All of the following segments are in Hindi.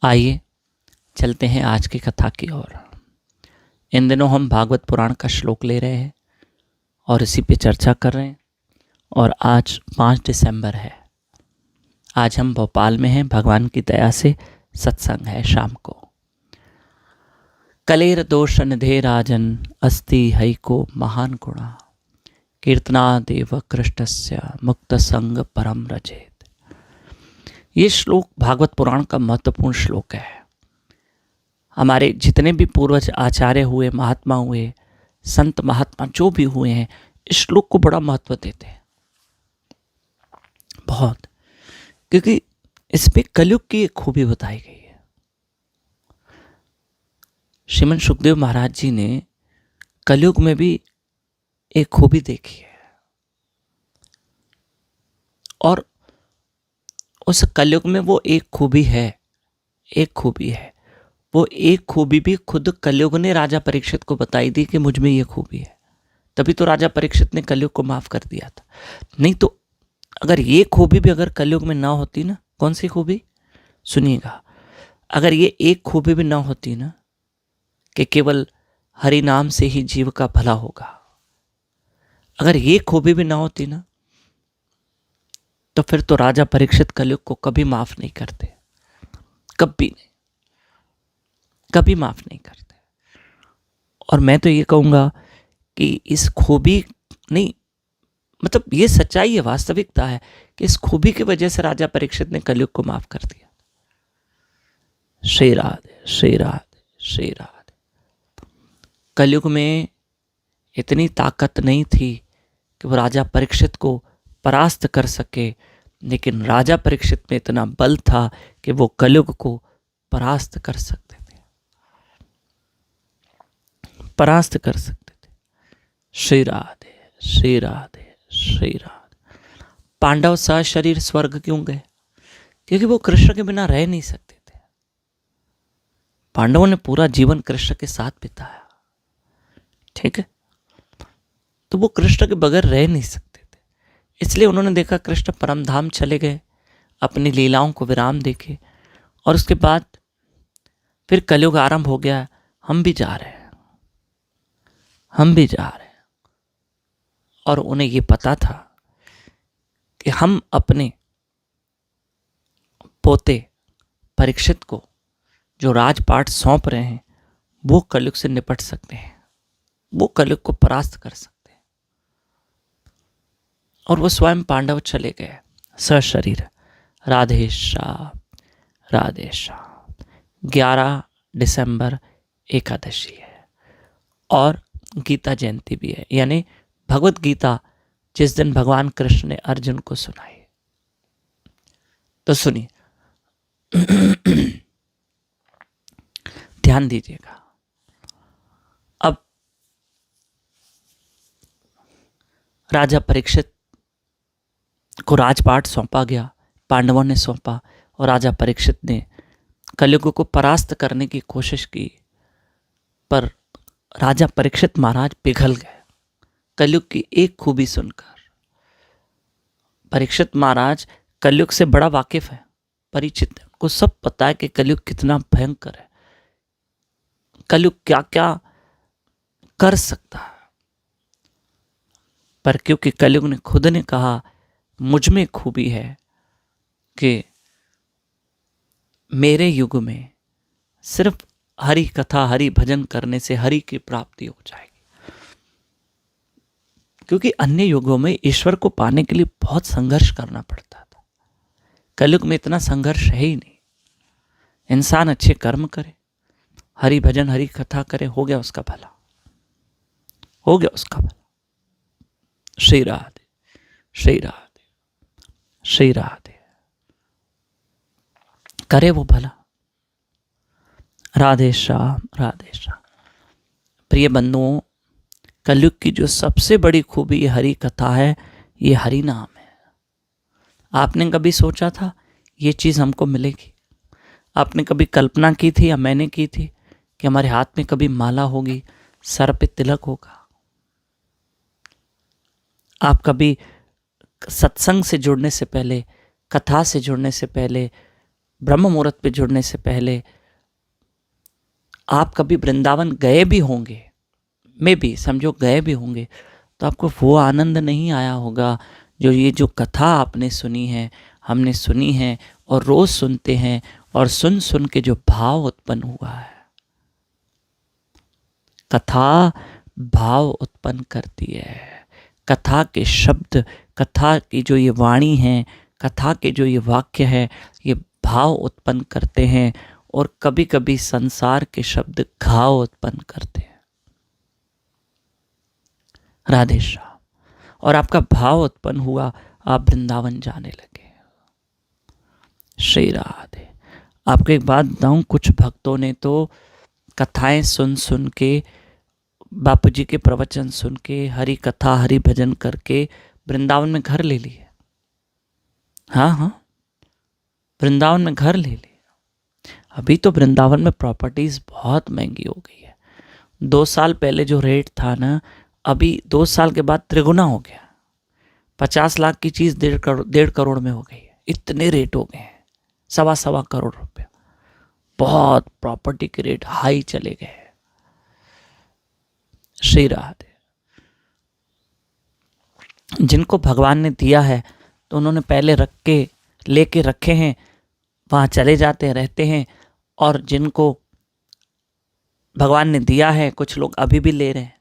आइए चलते हैं आज की कथा की ओर। इन दिनों हम भागवत पुराण का श्लोक ले रहे हैं और इसी पे चर्चा कर रहे हैं। और आज 5 दिसंबर है। आज हम भोपाल में हैं। भगवान की दया से सत्संग है शाम को। कलेर दोष निधे राजन अस्ति हइको महान गुणा कीर्तना देव कृष्णस्य मुक्त संग परम रजेत। ये श्लोक भागवत पुराण का महत्वपूर्ण श्लोक है। हमारे जितने भी पूर्वज आचार्य हुए, महात्मा हुए, संत महात्मा जो भी हुए हैं, इस श्लोक को बड़ा महत्व देते हैं, बहुत, क्योंकि इसमें कलयुग की एक खूबी बताई गई है। श्रीमन सुखदेव महाराज जी ने कलयुग में भी एक खूबी देखी है, और उस कलयुग में वो एक खूबी है, वो एक खूबी भी खुद कलयुग ने राजा परीक्षित को बताई दी कि मुझ में ये खूबी है। तभी तो राजा परीक्षित ने कलयुग को माफ कर दिया था। नहीं तो अगर ये खूबी भी अगर कलयुग में ना होती ना, कौन सी खूबी सुनिएगा, अगर ये एक खूबी भी ना होती ना कि केवल हरि नाम से ही जीव का भला होगा, अगर ये खूबी भी ना होती ना, तो फिर तो राजा परीक्षित कलयुग को कभी माफ नहीं करते, कभी माफ नहीं करते। और मैं तो ये कहूंगा कि इस खूबी नहीं, मतलब ये सच्चाई है, वास्तविकता है कि इस खूबी की वजह से राजा परीक्षित ने कलयुग को माफ कर दिया। श्री राधे, श्री राधे, श्री राधे। कलयुग में इतनी ताकत नहीं थी कि वो राजा परीक्षित को परास्त कर सके, लेकिन राजा परीक्षित में इतना बल था कि वो कलयुग को परास्त कर सकते थे, परास्त कर सकते थे। श्री राधे, श्री राधे, श्री राधे। पांडव सशरीर स्वर्ग क्यों गए? क्योंकि वो कृष्ण के बिना रह नहीं सकते थे। पांडवों ने पूरा जीवन कृष्ण के साथ बिताया, ठीक है, तो वो कृष्ण के बगैर रह नहीं सकते थे। इसलिए उन्होंने देखा कृष्ण परम धाम चले गए, अपनी लीलाओं को विराम देके, और उसके बाद फिर कलयुग आरंभ हो गया। हम भी जा रहे हैं, और उन्हें ये पता था कि हम अपने पोते परीक्षित को जो राजपाट सौंप रहे हैं, वो कलयुग से निपट सकते हैं, वो कलयुग को परास्त कर सकते हैं। और वो स्वयं पांडव चले गए सशरीर। राधे श्याम, राधे श्याम। 11 दिसंबर एकादशी है और गीता जयंती भी है, यानी भगवत गीता जिस दिन भगवान कृष्ण ने अर्जुन को सुनाई। तो सुनिए, ध्यान दीजिएगा। अब राजा परीक्षित को राजपाट सौंपा गया, पांडवों ने सौंपा, और राजा परीक्षित ने कलयुग को परास्त करने की कोशिश की, पर राजा परीक्षित महाराज पिघल गए कलयुग की एक खूबी सुनकर। परीक्षित महाराज कलयुग से बड़ा वाकिफ है, परिचित है, उनको सब पता है कि कलयुग कितना भयंकर है, कलयुग क्या क्या कर सकता है। पर क्योंकि कलयुग ने खुद ने कहा मुझ में खूबी है कि मेरे युग में सिर्फ हरि कथा, हरि भजन करने से हरि की प्राप्ति हो जाएगी, क्योंकि अन्य युगों में ईश्वर को पाने के लिए बहुत संघर्ष करना पड़ता था। कलयुग में इतना संघर्ष है ही नहीं। इंसान अच्छे कर्म करे, हरि भजन, हरि कथा करे, हो गया उसका भला, हो गया उसका भला। श्री राधे, श्री राधे, श्री राधे। करे वो भला। राधे श्याम, राधे श्याम। प्रिय बंधुओं, कलयुग की जो सबसे बड़ी खूबी हरि कथा है, ये हरि नाम है। आपने कभी सोचा था ये चीज़ हमको मिलेगी? आपने कभी कल्पना की थी या मैंने की थी कि हमारे हाथ में कभी माला होगी, सर पे तिलक होगा? आप कभी सत्संग से जुड़ने से पहले, कथा से जुड़ने से पहले ब्रह्म मुहूर्त पे जुड़ने से पहले आप कभी वृंदावन गए भी होंगे, मे भी समझो गए भी होंगे, तो आपको वो आनंद नहीं आया होगा जो ये जो कथा आपने सुनी है, हमने सुनी है और रोज सुनते हैं, और सुन सुन के जो भाव उत्पन्न हुआ है। कथा भाव उत्पन्न करती है। कथा के शब्द, कथा की जो ये वाणी है, कथा के जो ये वाक्य है, ये भाव उत्पन्न करते हैं, और कभी कभी संसार के शब्द घाव उत्पन्न करते हैं। राधे श्याम। और आपका भाव उत्पन्न हुआ, आप वृंदावन जाने लगे। श्री राधे। आपको एक बात बताऊं, कुछ भक्तों ने तो कथाएं सुन सुन के, बापू जी के प्रवचन सुन के, हरि कथा हरि भजन करके वृंदावन में घर ले लिए। हाँ, वृंदावन में घर ले लिए। अभी तो वृंदावन में प्रॉपर्टीज बहुत महंगी हो गई है। 2 साल पहले जो रेट था ना, अभी 2 साल के बाद त्रिगुना हो गया। 50 लाख की चीज 1.5 करोड़ में हो गई है। इतने रेट हो गए हैं, 1.25 करोड़ रुपए। बहुत प्रॉपर्टी के रेट हाई चले गए। श्री राधे। जिनको भगवान ने दिया है तो उन्होंने पहले लेके रखे हैं, वहां चले जाते हैं, रहते हैं। और जिनको भगवान ने दिया है, कुछ लोग अभी भी ले रहे हैं,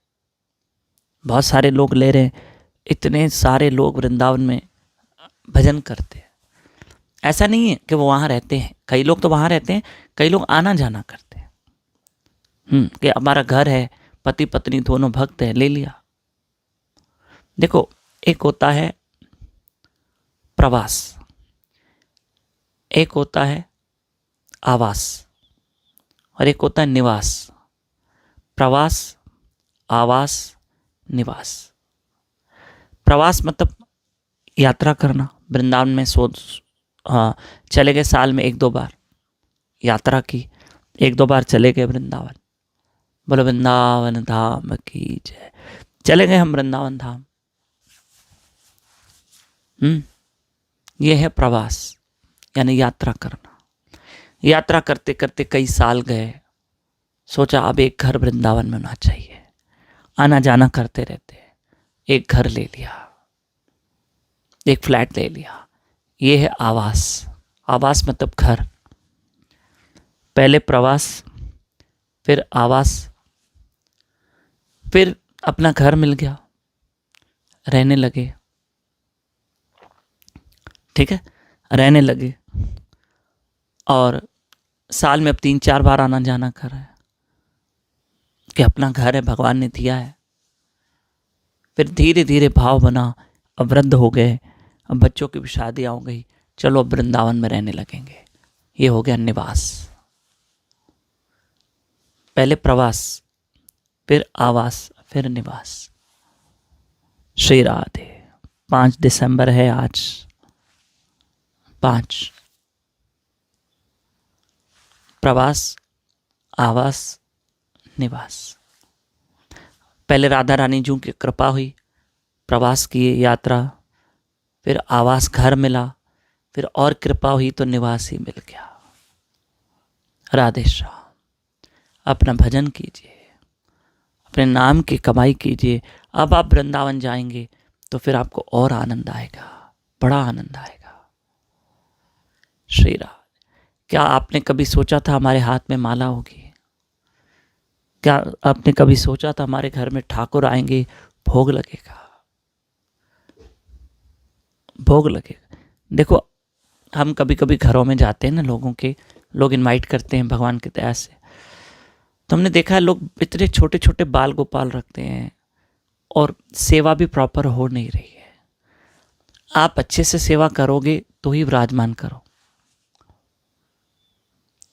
बहुत सारे लोग ले रहे हैं। इतने सारे लोग वृंदावन में भजन करते हैं। ऐसा नहीं है कि वो वहां रहते हैं, कई लोग तो वहां रहते हैं, कई लोग आना जाना करते हैं। कि हमारा घर है, पति पत्नी दोनों भक्त है, ले लिया। देखो, एक होता है प्रवास, एक होता है आवास, और एक होता है निवास। प्रवास, आवास, निवास। प्रवास मतलब यात्रा करना। वृंदावन में चले गए, साल में 1-2 बार यात्रा की, 1-2 बार चले गए वृंदावन। बोलो वृंदावन धाम की जय। चले गए हम वृंदावन धाम। ये है प्रवास, यानी यात्रा करना। यात्रा करते करते कई साल गए, सोचा अब एक घर वृंदावन में होना चाहिए। आना जाना करते रहते, एक घर ले लिया, एक फ्लैट ले लिया। ये है आवास। आवास मतलब घर। पहले प्रवास, फिर आवास, फिर अपना घर मिल गया, रहने लगे। ठीक है, रहने लगे, और साल में अब 3-4 बार आना जाना कर रहे हैं कि अपना घर है, भगवान ने दिया है। फिर धीरे धीरे भाव बना, अब वृद्ध हो गए, अब बच्चों की भी शादियां हो गई, चलो अब वृंदावन में रहने लगेंगे। ये हो गया निवास। पहले प्रवास, फिर आवास, फिर निवास। श्री राधे। 5 दिसंबर है आज। 5 प्रवास, आवास, निवास। पहले राधा रानी जी की कृपा हुई, प्रवास की यात्रा, फिर आवास घर मिला, फिर और कृपा हुई तो निवास ही मिल गया। राधे श्याम। अपना भजन कीजिए, अपने नाम की कमाई कीजिए। अब आप वृंदावन जाएंगे तो फिर आपको और आनंद आएगा, बड़ा आनंद आएगा। श्री राम। क्या आपने कभी सोचा था हमारे हाथ में माला होगी? क्या आपने कभी सोचा था हमारे घर में ठाकुर आएंगे, भोग लगेगा? भोग लगेगा। देखो, हम कभी कभी घरों में जाते हैं ना, लोग इनवाइट करते हैं भगवान की दया से, तो हमने देखा है लोग इतने छोटे छोटे बाल गोपाल रखते हैं और सेवा भी प्रॉपर हो नहीं रही है। आप अच्छे से सेवा करोगे तो ही विराजमान करो,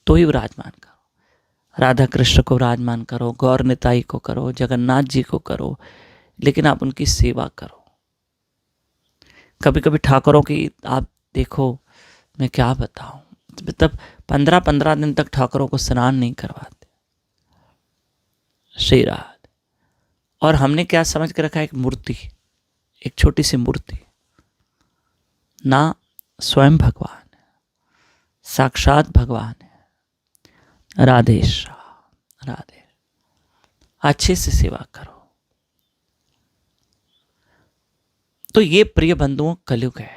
तो ही विराजमान करो। राधा कृष्ण को विराजमान करो, गौर निताई को करो, जगन्नाथ जी को करो, लेकिन आप उनकी सेवा करो। कभी कभी ठाकुरों की आप देखो, मैं क्या बताऊं, मतलब 15-15 दिन तक ठाकुरों को स्नान नहीं करवाते। श्री राधे। और हमने क्या समझ के रखा है, एक मूर्ति, एक छोटी सी मूर्ति। ना स्वयं भगवान, साक्षात भगवान है। राधे श्याम, राधे। अच्छे से सेवा करो। तो ये प्रिय बंधुओं कलयुग है,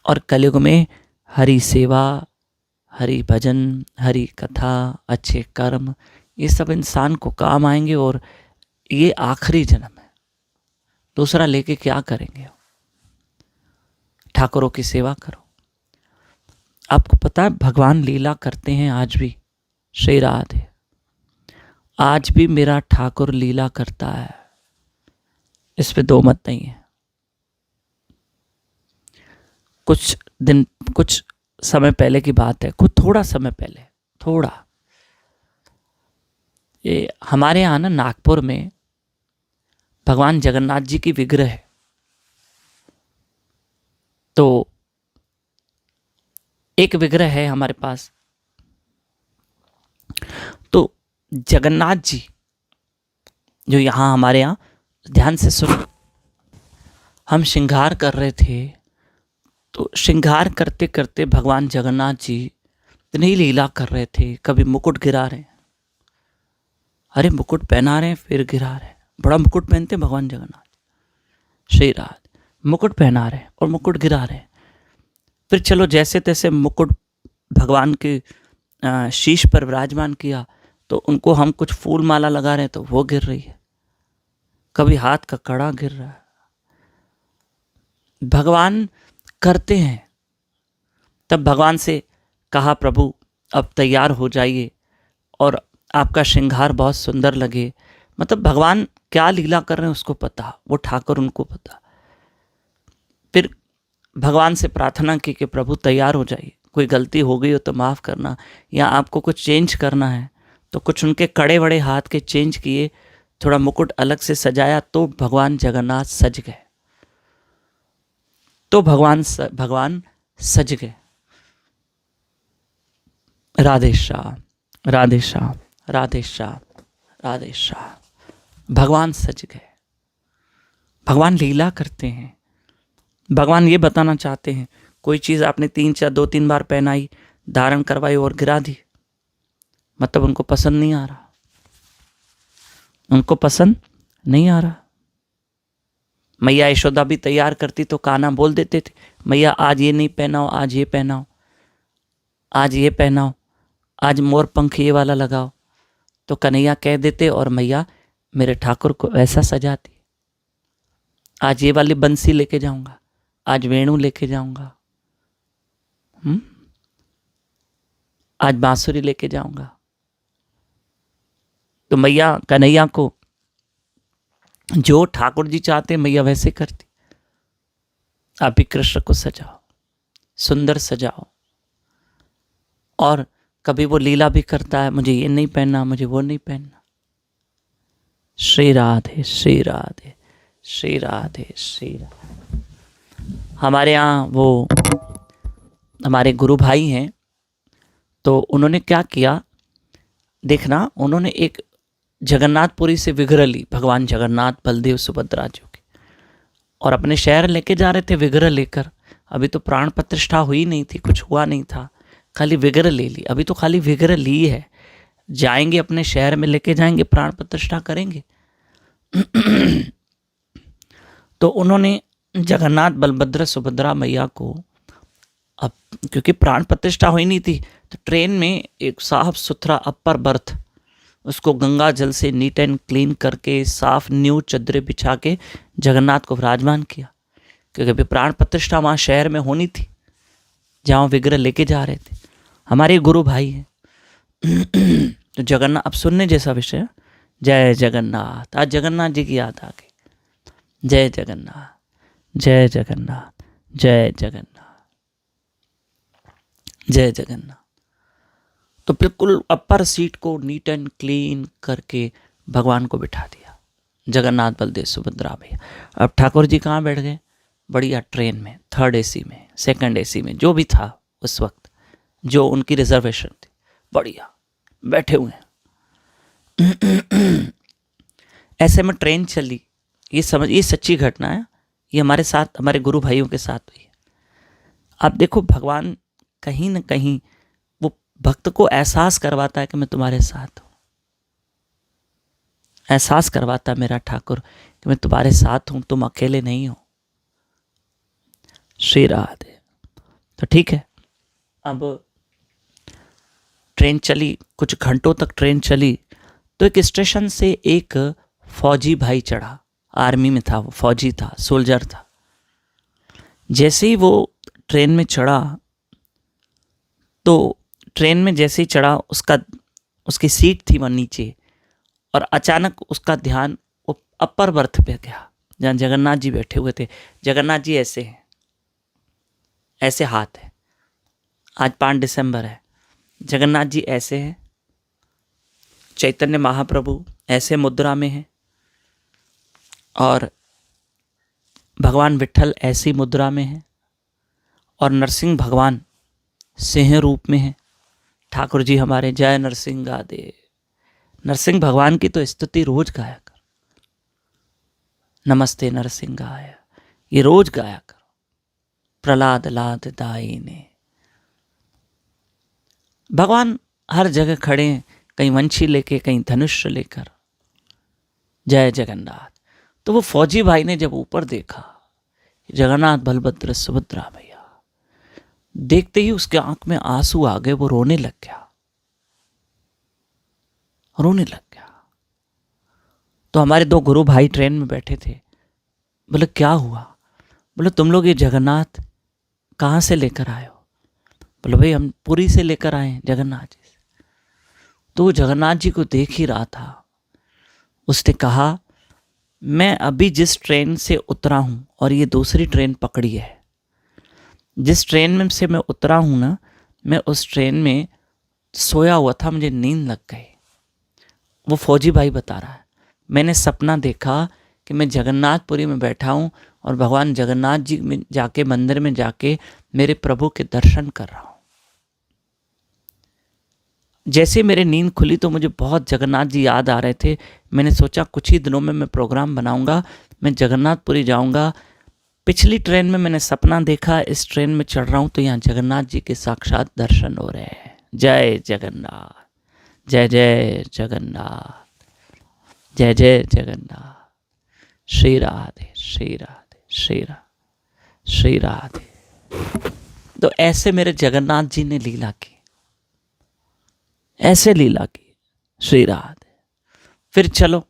और कलयुग में हरि सेवा, हरि भजन, हरि कथा, अच्छे कर्म, ये सब इंसान को काम आएंगे। और ये आखिरी जन्म है, दूसरा लेके क्या करेंगे? ठाकुरों की सेवा करो। आपको पता है भगवान लीला करते हैं आज भी। श्री राधे। आज भी मेरा ठाकुर लीला करता है, इस पे दो मत नहीं है। कुछ समय पहले की बात है, थोड़ा समय पहले, थोड़ा, ये हमारे यहाँ ना नागपुर में भगवान जगन्नाथ जी की विग्रह है। तो एक विग्रह है हमारे पास। तो जगन्नाथ जी जो यहाँ हमारे यहाँ, ध्यान से सुनो, हम श्रृंगार कर रहे थे। तो श्रृंगार करते करते भगवान जगन्नाथ जी इतनी लीला कर रहे थे। कभी मुकुट गिरा रहे हैं, अरे मुकुट पहना रहे हैं फिर गिरा रहे हैं। बड़ा मुकुट पहनते हैं भगवान जगन्नाथ, श्री राधे। मुकुट पहना रहे हैं और मुकुट गिरा रहे हैं। फिर चलो जैसे तैसे मुकुट भगवान के शीश पर विराजमान किया, तो उनको हम कुछ फूल माला लगा रहे हैं तो वो गिर रही है। कभी हाथ का कड़ा गिर रहा है। भगवान करते हैं। तब भगवान से कहा, प्रभु अब तैयार हो जाइए और आपका श्रृंगार बहुत सुंदर लगे। मतलब भगवान क्या लीला कर रहे हैं उसको पता, वो ठाकुर उनको पता। फिर भगवान से प्रार्थना की कि प्रभु तैयार हो जाइए, कोई गलती हो गई हो तो माफ़ करना, या आपको कुछ चेंज करना है। तो कुछ उनके कड़े बड़े हाथ के चेंज किए, थोड़ा मुकुट अलग से सजाया, तो भगवान जगन्नाथ सज गए। तो भगवान सज गए। राधे श्याम, राधे श्याम, राधे श्याम, राधे श्याम। भगवान सज गए। भगवान लीला करते हैं। भगवान ये बताना चाहते हैं, कोई चीज़ आपने 2-3 बार पहनाई, धारण करवाई और गिरा दी, मतलब उनको पसंद नहीं आ रहा, उनको पसंद नहीं आ रहा। मैया यशोदा भी तैयार करती तो कान्हा बोल देते थे, मैया आज ये नहीं पहनाओ, आज ये पहनाओ, आज ये पहनाओ, आज मोर पंख ये वाला लगाओ। तो कन्हैया कह देते और मैया मेरे ठाकुर को ऐसा सजाती, आज ये वाली बंसी लेके जाऊंगा, आज वेणु लेके जाऊंगा, आज बांसुरी लेके जाऊंगा। तो मैया कन्हैया को जो ठाकुर जी चाहते मैया वैसे करती। आप भी कृष्ण को सजाओ, सुंदर सजाओ। और कभी वो लीला भी करता है, मुझे ये नहीं पहनना, मुझे वो नहीं पहनना। श्री राधे, श्री राधे, श्री राधे, श्री राधे। हमारे यहाँ वो हमारे गुरु भाई हैं, तो उन्होंने क्या किया देखना, उन्होंने एक जगन्नाथपुरी से विग्रह ली, भगवान जगन्नाथ, बलदेव, सुभद्रा जी की, और अपने शहर लेके जा रहे थे विग्रह लेकर। अभी तो प्राण प्रतिष्ठा हुई नहीं थी, कुछ हुआ नहीं था, खाली विग्रह ले ली। अभी तो खाली विग्रह ली है, जाएंगे अपने शहर में लेके जाएंगे, प्राण प्रतिष्ठा करेंगे। तो उन्होंने जगन्नाथ, बलभद्र, सुभद्रा मैया को, अब क्योंकि प्राण प्रतिष्ठा हुई नहीं थी, तो ट्रेन में एक साफ सुथरा अपर बर्थ, उसको गंगा जल से नीट एंड क्लीन करके साफ न्यू चद्दरें बिछा के जगन्नाथ को विराजमान किया। क्योंकि अभी प्राण प्रतिष्ठा वहाँ शहर में होनी थी, जहाँ विग्रह लेके जा रहे थे। हमारे गुरु भाई हैं। तो जगन्नाथ, अब सुनने जैसा विषय। जय जगन्नाथ। आज जगन्नाथ जी की याद आ गई। जय जगन्नाथ, जय जगन्नाथ, जय जगन्नाथ, जय जगन्नाथ। तो बिल्कुल अपर सीट को नीट एंड क्लीन करके भगवान को बिठा दिया, जगन्नाथ, बलदेव, सुभद्रा भैया। अब ठाकुर जी कहाँ बैठ गए? बढ़िया ट्रेन में, 3rd AC में, 2nd AC में, जो भी था उस वक्त, जो उनकी रिजर्वेशन थी, बढ़िया बैठे हुए हैं। ऐसे में ट्रेन चली। ये सच्ची घटना है, ये हमारे साथ, हमारे गुरु भाइयों के साथ हुई है। आप देखो भगवान कहीं न कहीं वो भक्त को एहसास करवाता है कि मैं तुम्हारे साथ हूँ। एहसास करवाता है मेरा ठाकुर कि मैं तुम्हारे साथ हूँ, तुम अकेले नहीं हो। श्री राधे। तो ठीक है, अब ट्रेन चली, कुछ घंटों तक ट्रेन चली, तो एक स्टेशन से एक फौजी भाई चढ़ा। आर्मी में था वो, फौजी था, सोल्जर था। जैसे ही वो ट्रेन में चढ़ा, तो ट्रेन में जैसे ही चढ़ा, उसकी सीट थी वहाँ नीचे, और अचानक उसका ध्यान वो अपर बर्थ पे गया, जहाँ जगन्नाथ जी बैठे हुए थे। जगन्नाथ जी ऐसे हैं, ऐसे हाथ है। आज 5 दिसंबर है, जगन्नाथ जी ऐसे हैं, चैतन्य महाप्रभु ऐसे मुद्रा में हैं, और भगवान विट्ठल ऐसी मुद्रा में हैं, और नरसिंह भगवान सिंह रूप में हैं। ठाकुर जी हमारे जय नरसिंह गादे। नरसिंह भगवान की तो स्तुति रोज गाया कर, नमस्ते नरसिंह गाया, ये रोज गाया करो। प्रहलाद लाद दाई ने, भगवान हर जगह खड़े हैं, कहीं वंशी लेके, कहीं धनुष लेकर। जय जगन्नाथ। तो वो फौजी भाई ने जब ऊपर देखा, जगन्नाथ बलभद्र सुभद्रा मैया, देखते ही उसके आंख में आंसू आ गए, वो रोने लग गया, रोने लग गया। तो हमारे 2 गुरु भाई ट्रेन में बैठे थे, बोले क्या हुआ? बोले तुम लोग ये जगन्नाथ कहाँ से लेकर आए हो? बोले भाई हम पुरी से लेकर आए हैं, जगन्नाथ जी से। तो वो जगन्नाथ जी को देख ही रहा था। उसने कहा मैं अभी जिस ट्रेन से उतरा हूँ और ये दूसरी ट्रेन पकड़ी है, जिस ट्रेन में से मैं उतरा हूँ ना, मैं उस ट्रेन में सोया हुआ था, मुझे नींद लग गई। वो फौजी भाई बता रहा है, मैंने सपना देखा कि मैं जगन्नाथपुरी में बैठा हूँ और भगवान जगन्नाथ जी में जाके, मंदिर में जाके मेरे प्रभु के दर्शन कर रहा हूँ। जैसे मेरी नींद खुली तो मुझे बहुत जगन्नाथ जी याद आ रहे थे। मैंने सोचा कुछ ही दिनों में मैं प्रोग्राम बनाऊंगा, मैं जगन्नाथपुरी जाऊंगा। पिछली ट्रेन में मैंने सपना देखा, इस ट्रेन में चढ़ रहा हूँ तो यहाँ जगन्नाथ जी के साक्षात दर्शन हो रहे हैं। जय जगन्नाथ, जय जय जगन्नाथ, जय जय जगन्नाथ। श्री राधे श्री राधे श्री राधे श्री राधे। तो ऐसे मेरे जगन्नाथ जी ने लीला की, ऐसे लीला की। श्री राधे। फिर चलो,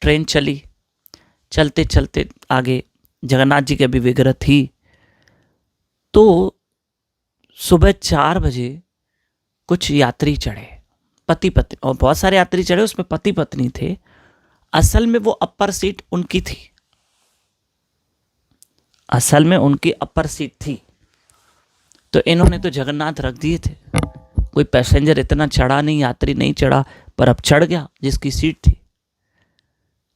ट्रेन चली, चलते चलते आगे जगन्नाथ जी की अभी विग्रह थी। तो सुबह 4 बजे कुछ यात्री चढ़े, पति पत्नी, और बहुत सारे यात्री चढ़े, उसमें पति पत्नी थे। असल में वो अपर सीट उनकी थी, असल में उनकी अपर सीट थी। तो इन्होंने तो जगन्नाथ रख दिए थे, कोई पैसेंजर इतना चढ़ा नहीं, यात्री नहीं चढ़ा, पर अब चढ़ गया जिसकी सीट थी।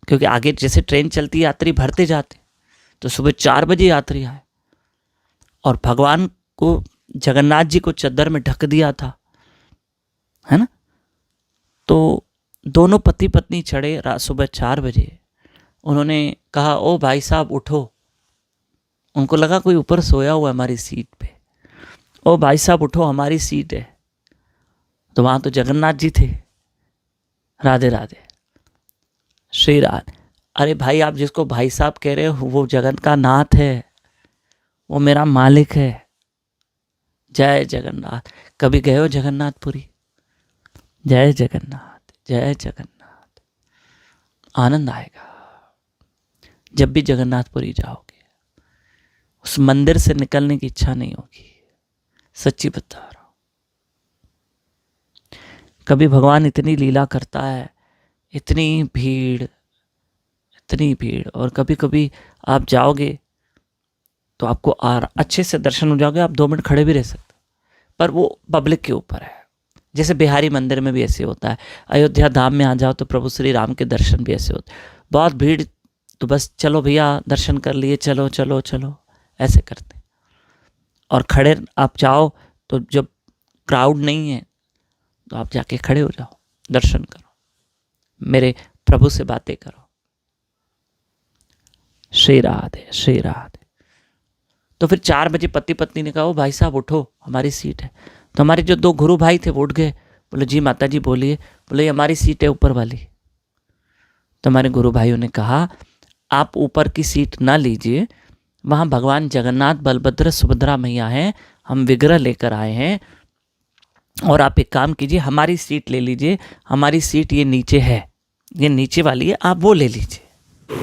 क्योंकि आगे जैसे ट्रेन चलती, यात्री भरते जाते। तो सुबह 4 बजे यात्री आए, और भगवान को, जगन्नाथ जी को चद्दर में ढक दिया था, है ना। तो दोनों पति पत्नी चढ़े सुबह 4 बजे। उन्होंने कहा ओ भाई साहब उठो। उनको लगा कोई ऊपर सोया हुआ हमारी सीट पे। ओ भाई साहब उठो, हमारी सीट है। तो वहां तो जगन्नाथ जी थे। राधे राधे श्री राधे। अरे भाई, आप जिसको भाई साहब कह रहे हो वो जगत का नाथ है, वो मेरा मालिक है। जय जगन्नाथ। कभी गए हो जगन्नाथपुरी? जय जगन्नाथ, जय जगन्नाथ। आनंद आएगा जब भी जगन्नाथपुरी जाओगे। उस मंदिर से निकलने की इच्छा नहीं होगी, सच्ची बता रहा हूं। कभी भगवान इतनी लीला करता है, इतनी भीड़, इतनी भीड़, और कभी कभी आप जाओगे तो आपको अच्छे से दर्शन हो जाओगे, आप 2 मिनट खड़े भी रह सकते, पर वो पब्लिक के ऊपर है। जैसे बिहारी मंदिर में भी ऐसे होता है, अयोध्या धाम में आ जाओ तो प्रभु श्री राम के दर्शन भी ऐसे होते हैं। बहुत भीड़ तो बस चलो भैया दर्शन कर लिए, चलो चलो चलो, ऐसे करते हैं। और खड़े आप जाओ तो जब क्राउड नहीं है तो आप जाके खड़े हो जाओ, दर्शन करो, मेरे प्रभु से बातें करो। श्री राधे श्री राधे। तो फिर 4 बजे पति पत्नी ने कहा, ओ भाई साहब उठो, हमारी सीट है। तो हमारे जो 2 गुरु भाई थे वो उठ गए, बोले जी माता जी बोलिए। बोले ये हमारी सीट है ऊपर वाली। तो हमारे गुरु भाइयों ने कहा, आप ऊपर की सीट ना लीजिए, वहाँ भगवान जगन्नाथ, बलभद्र, सुभद्रा मैया हैं, हम विग्रह लेकर आए हैं, और आप एक काम कीजिए, हमारी सीट ले लीजिए, हमारी सीट ये नीचे है, ये नीचे वाली है, आप वो ले लीजिए,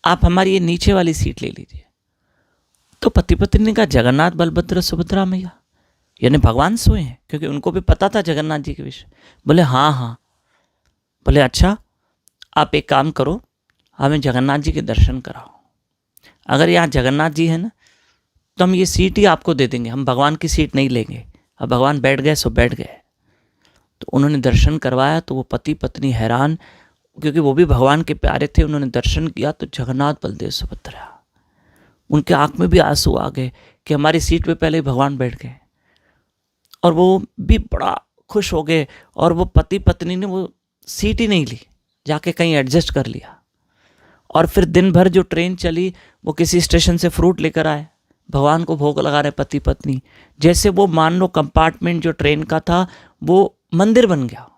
आप हमारी ये नीचे वाली सीट ले लीजिए। तो पति पत्नी ने कहा, जगन्नाथ, बलभद्र, सुभद्रा मैया, यानी भगवान सोए हैं, क्योंकि उनको भी पता था जगन्नाथ जी के विषय। बोले हाँ हाँ। बोले अच्छा, आप एक काम करो, हमें जगन्नाथ जी के दर्शन कराओ। अगर यहाँ जगन्नाथ जी है ना, तो हम ये सीट ही आपको दे देंगे, हम भगवान की सीट नहीं लेंगे। अब भगवान बैठ गए सो बैठ गए। तो उन्होंने दर्शन करवाया, तो वो पति पत्नी हैरान, क्योंकि वो भी भगवान के प्यारे थे। उन्होंने दर्शन किया तो जगन्नाथ, बलदेव, सुभद्रा, उनके आंख में भी आंसू आ गए कि हमारी सीट पे पहले ही भगवान बैठ गए। और वो भी बड़ा खुश हो गए, और वो पति पत्नी ने वो सीट ही नहीं ली, जाके कहीं एडजस्ट कर लिया। और फिर दिन भर जो ट्रेन चली, वो किसी स्टेशन से फ्रूट लेकर आए, भगवान को भोग लगा रहे पति पत्नी। जैसे वो मान लो कंपार्टमेंट जो ट्रेन का था वो मंदिर बन गया,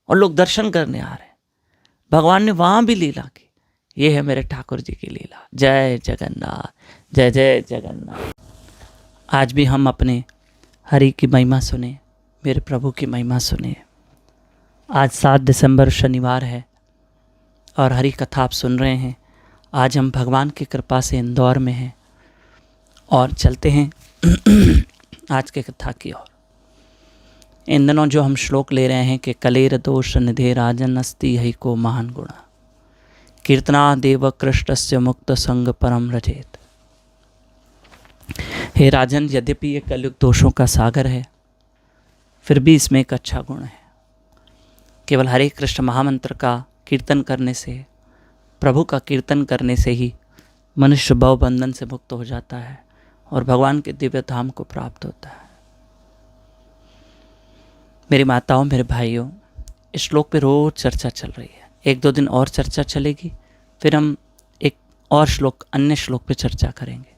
और लोग दर्शन करने आ रहे। भगवान ने वहाँ भी लीला की। ये है मेरे ठाकुर जी की लीला। जय जगन्नाथ, जय जय जगन्नाथ। आज भी हम अपने हरि की महिमा सुने, मेरे प्रभु की महिमा सुने। आज 7 दिसंबर शनिवार है, और हरि कथा आप सुन रहे हैं। आज हम भगवान की कृपा से इंदौर में हैं, और चलते हैं आज के कथा की ओर। इन दिनों जो हम श्लोक ले रहे हैं कि कलेर दोष निधे राजन अस्ति हई को महान गुणा, कीर्तना देव कृष्णस्य मुक्त संग परम रजेत। हे राजन, यद्यपि ये कलयुग दोषों का सागर है, फिर भी इसमें एक अच्छा गुण है। केवल हरे कृष्ण महामंत्र का कीर्तन करने से, प्रभु का कीर्तन करने से ही मनुष्य भव बंधन से मुक्त हो जाता है और भगवान के दिव्य धाम को प्राप्त होता है। मेरी माताओं, मेरे भाइयों, इस श्लोक पे रोज चर्चा चल रही है। 1-2 दिन और चर्चा चलेगी, फिर हम एक और श्लोक, अन्य श्लोक पे चर्चा करेंगे।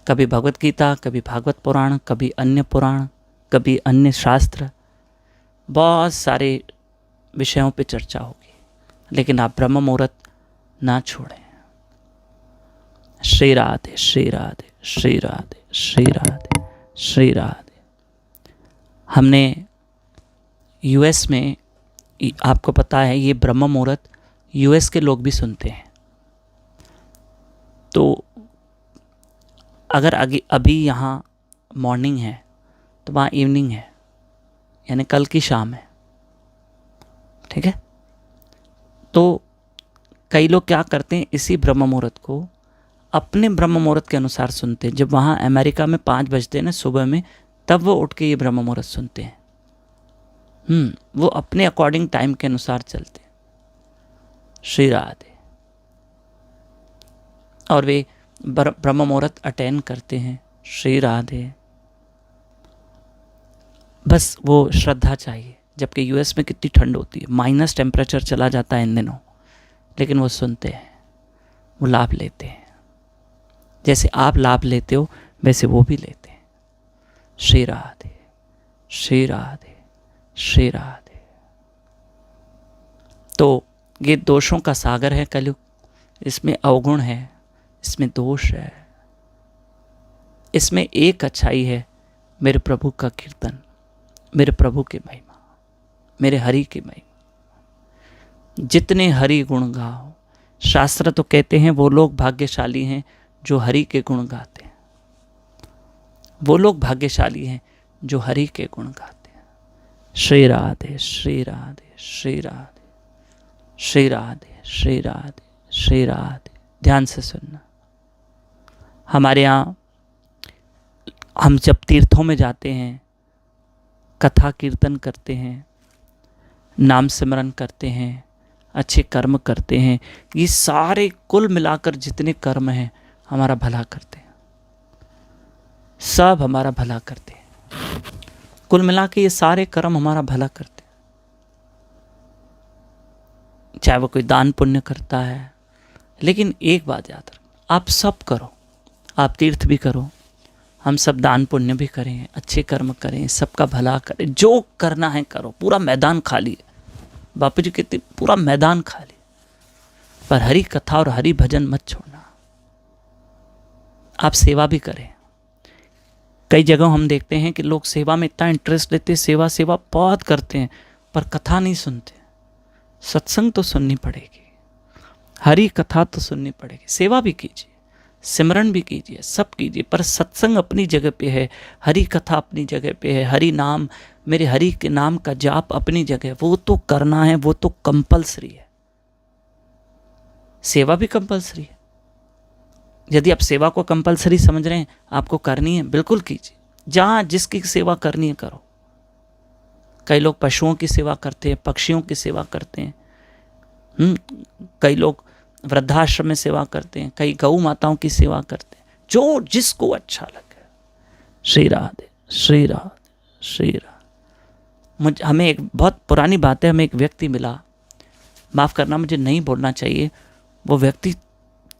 कभी भगवत गीता, कभी भागवत पुराण, कभी अन्य पुराण, कभी अन्य शास्त्र, बहुत सारे विषयों पे चर्चा होगी। लेकिन आप ब्रह्म मुहूर्त ना छोड़ें। श्री राधे, श्री राधे, श्री राधे, श्री राधे, श्री राधे। हमने यूएस में, आपको पता है ये ब्रह्म मुहूर्त यूएस के लोग भी सुनते हैं। तो अगर अभी यहाँ मॉर्निंग है तो वहाँ इवनिंग है, यानी कल की शाम है। ठीक है। तो कई लोग क्या करते हैं, इसी ब्रह्म मुहूर्त को अपने ब्रह्म मुहूर्त के अनुसार सुनते हैं। जब वहाँ अमेरिका में 5 बजते हैं ना सुबह में, तब वो उठ के ये ब्रह्म मुहूर्त सुनते हैं। वो अपने अकॉर्डिंग टाइम के अनुसार चलते हैं। श्री राधे। और वे ब्रह्म मुहूर्त अटेंड करते हैं। श्री राधे। बस वो श्रद्धा चाहिए। जबकि यूएस में कितनी ठंड होती है, माइनस टेम्परेचर चला जाता है इन दिनों, लेकिन वो सुनते हैं, वो लाभ लेते हैं। जैसे आप लाभ लेते हो वैसे वो भी लेते हैं। श्री राधे, श्री राधे, श्री राधे। तो ये दोषों का सागर है कलयुग। इसमें अवगुण है, इसमें दोष है, इसमें एक अच्छाई है, मेरे प्रभु का कीर्तन, मेरे प्रभु की महिमा, मेरे हरि की महिमा। जितने हरि गुण गाओ, शास्त्र तो कहते हैं वो लोग भाग्यशाली हैं जो हरि के गुण गाते हैं। वो लोग भाग्यशाली हैं जो हरि के गुण गाते हैं। श्री राधे, श्री राधे, श्री राधे, श्री राधे, श्री राधे, श्री राधे। ध्यान से सुनना। हमारे यहाँ हम जब तीर्थों में जाते हैं, कथा कीर्तन करते हैं, नाम सिमरन करते हैं, अच्छे कर्म करते हैं, ये सारे कुल मिलाकर जितने कर्म हैं हमारा भला करते हैं। सब हमारा भला करते हैं। कुल मिला के ये सारे कर्म हमारा भला करते हैं। चाहे वो कोई दान पुण्य करता है, लेकिन एक बात याद रखो, आप सब करो, आप तीर्थ भी करो, हम सब दान पुण्य भी करें, अच्छे कर्म करें, सबका भला करें, जो करना है करो, पूरा मैदान खाली है। बापू जी कहते पूरा मैदान खाली, पर हरि कथा और हरि भजन मत छोड़ना। आप सेवा भी करें। कई जगह हम देखते हैं कि लोग सेवा में इतना इंटरेस्ट लेते हैं, सेवा सेवा बहुत करते हैं, पर कथा नहीं सुनते। सत्संग तो सुननी पड़ेगी, हरि कथा तो सुननी पड़ेगी, सेवा भी कीजिए, सिमरन भी कीजिए, सब कीजिए, पर सत्संग अपनी जगह पे है, हरि कथा अपनी जगह पे है, हरि नाम, मेरे हरि के नाम का जाप अपनी जगह, वो तो करना है, वो तो कंपलसरी है। सेवा भी कंपलसरी है। यदि आप सेवा को कंपलसरी समझ रहे हैं, आपको करनी है, बिल्कुल कीजिए, जहां जिसकी सेवा करनी है करो। कई लोग पशुओं की सेवा करते हैं, पक्षियों की सेवा करते हैं, कई लोग वृद्धाश्रम में सेवा करते हैं, कई गौ माताओं की सेवा करते हैं, जो जिसको अच्छा लगे। श्री राधे, श्री राधे, श्री राधे। हमें एक बहुत पुरानी बात है, हमें एक व्यक्ति मिला, माफ़ करना मुझे नहीं बोलना चाहिए, वो व्यक्ति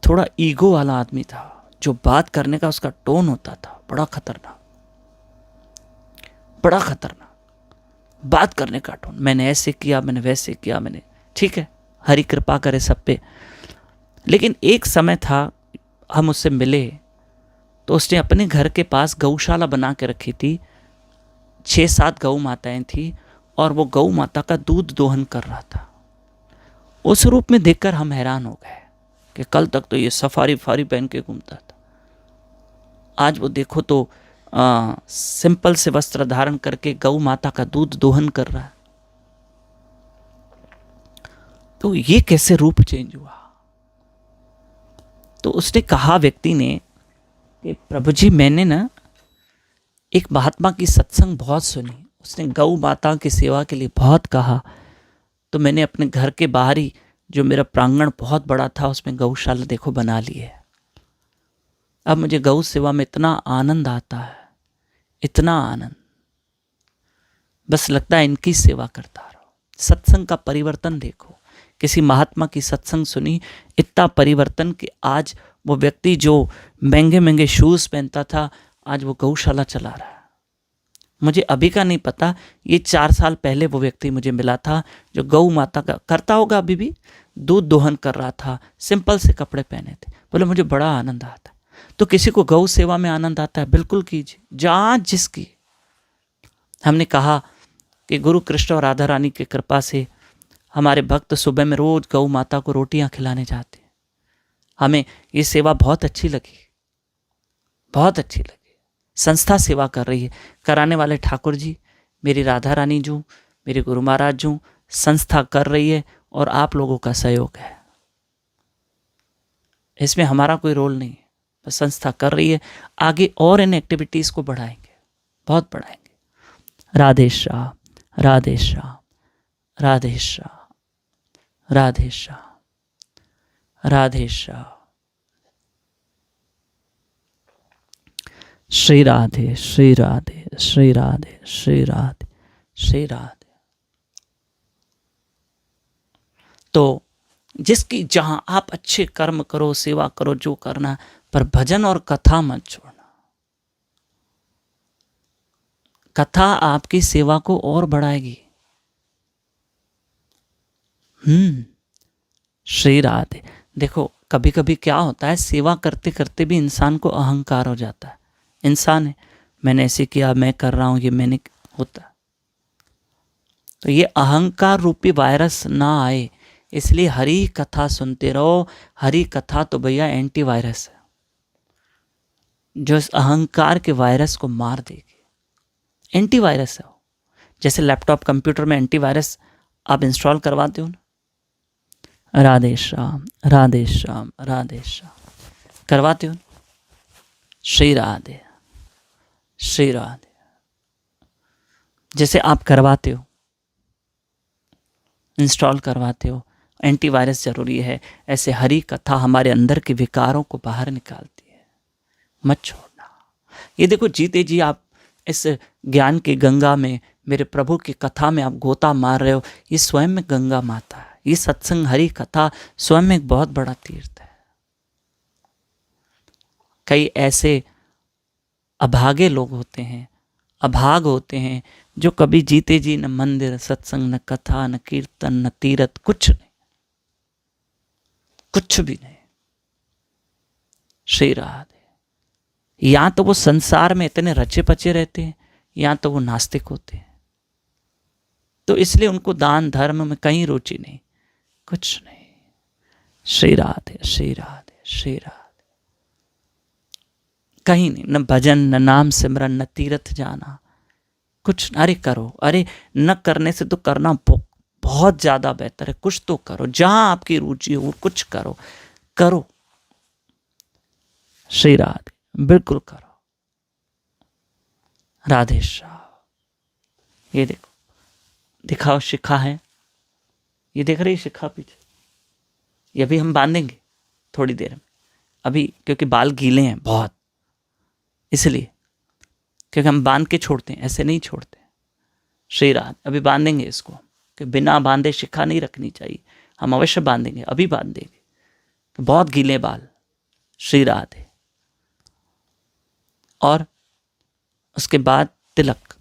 थोड़ा ईगो वाला आदमी था, जो बात करने का उसका टोन होता था बड़ा खतरनाक, बड़ा खतरनाक बात करने का टोन। मैंने ऐसे किया, मैंने वैसे किया, मैंने, ठीक है, हरि कृपा करे सब पे। लेकिन एक समय था, हम उससे मिले तो उसने अपने घर के पास गौशाला बना के रखी थी, 6-7 गौ माताएं थी, और वो गौ माता का दूध दोहन कर रहा था। उस रूप में देखकर हम हैरान हो गए कि कल तक तो ये सफारी फारी पहन के घूमता था, आज वो देखो तो सिंपल से वस्त्र धारण करके गौ माता का दूध दोहन कर रहा है। तो ये कैसे रूप चेंज हुआ? तो उसने कहा, व्यक्ति ने, कि प्रभु जी मैंने ना एक महात्मा की सत्संग बहुत सुनी, उसने गौ माता की सेवा के लिए बहुत कहा, तो मैंने अपने घर के बाहर ही, जो मेरा प्रांगण बहुत बड़ा था, उसमें गौशाला देखो बना ली है। अब मुझे गौ सेवा में इतना आनंद आता है, इतना आनंद, बस लगता है इनकी सेवा करता रहो। सत्संग का परिवर्तन देखो, किसी महात्मा की सत्संग सुनी, इतना परिवर्तन कि आज वो व्यक्ति जो महंगे महंगे शूज़ पहनता था, आज वो गौशाला चला रहा है। मुझे अभी का नहीं पता, ये 4 साल पहले वो व्यक्ति मुझे मिला था, जो गौ माता का करता होगा, अभी भी दूध दोहन कर रहा था, सिंपल से कपड़े पहने थे। बोले मुझे बड़ा आनंद आता। तो किसी को गौ सेवा में आनंद आता है, बिल्कुल कीजिए, जहाँ जिसकी। हमने कहा कि गुरु कृष्ण और राधा रानी की कृपा से हमारे भक्त सुबह में रोज गौ माता को रोटियां खिलाने जाते हैं। हमें ये सेवा बहुत अच्छी लगी, बहुत अच्छी लगी। संस्था सेवा कर रही है, कराने वाले ठाकुर जी, मेरी राधा रानी जी, मेरे गुरु महाराज जी, संस्था कर रही है, और आप लोगों का सहयोग है, इसमें हमारा कोई रोल नहीं है, बस संस्था कर रही है। आगे और इन एक्टिविटीज़ को बढ़ाएंगे, बहुत बढ़ाएंगे। राधे श्याम, राधे श्याम, राधे श्याम, राधे श्याम, राधे श्याम। श्री राधे, श्री राधे, श्री राधे, श्री राधे, श्री राधे। तो जिसकी जहां आप अच्छे कर्म करो, सेवा करो, जो करना, पर भजन और कथा मत छोड़ना। कथा आपकी सेवा को और बढ़ाएगी। श्री राधे। देखो कभी कभी क्या होता है, सेवा करते करते भी इंसान को अहंकार हो जाता है। इंसान है, मैंने ऐसे किया, मैं कर रहा हूं, ये मैंने होता। तो ये अहंकार रूपी वायरस ना आए, इसलिए हरि कथा सुनते रहो। हरि कथा तो भैया एंटीवायरस है, जो इस अहंकार के वायरस को मार देगी। एंटीवायरस है, जैसे लैपटॉप कंप्यूटर में एंटीवायरस आप इंस्टॉल करवाते हो ना। राधे श्याम, राधे श्याम, राधे श्याम करवाते हो ना। श्री राधे, श्री राधे। जैसे आप करवाते हो, इंस्टॉल करवाते हो, एंटीवायरस जरूरी है, ऐसे हरि कथा हमारे अंदर के विकारों को बाहर निकालती है। मत छोड़ना। ये देखो जीते जी आप इस ज्ञान की गंगा में, मेरे प्रभु की कथा में आप गोता मार रहे हो। ये स्वयं में गंगा माता है। ये सत्संग हरि कथा स्वयं में एक बहुत बड़ा तीर्थ है। कई ऐसे अभागे लोग होते हैं, अभाग होते हैं, जो कभी जीते जी न मंदिर सत्संग, न कथा, न कीर्तन, न तीरथ, कुछ नहीं, कुछ भी नहीं। श्री राधे। या तो वो संसार में इतने रचे पचे रहते हैं, या तो वो नास्तिक होते हैं। तो इसलिए उनको दान धर्म में कहीं रुचि नहीं, कुछ नहीं। श्री राधे, श्री राधे, श्री राधे। कहीं नहीं, न भजन, न नाम सिमरन, न तीर्थ जाना, कुछ। अरे करो, अरे न करने से तो करना बहुत ज्यादा बेहतर है। कुछ तो करो, जहां आपकी रुचि हो कुछ करो, करो। श्री राधे, बिल्कुल करो। राधे श्याम। ये देखो, दिखाओ, शिखा है, ये देख रही शिखा पीछे, ये भी हम बांधेंगे थोड़ी देर में, अभी क्योंकि बाल गीले हैं बहुत, इसलिए, क्योंकि हम बांध के छोड़ते हैं, ऐसे नहीं छोड़ते। श्री राधे। अभी बांधेंगे इसको, कि बिना बांधे शिखा नहीं रखनी चाहिए, हम अवश्य बांधेंगे, अभी बांधेंगे, बहुत गीले बाल। श्री राधे। और उसके बाद तिलक,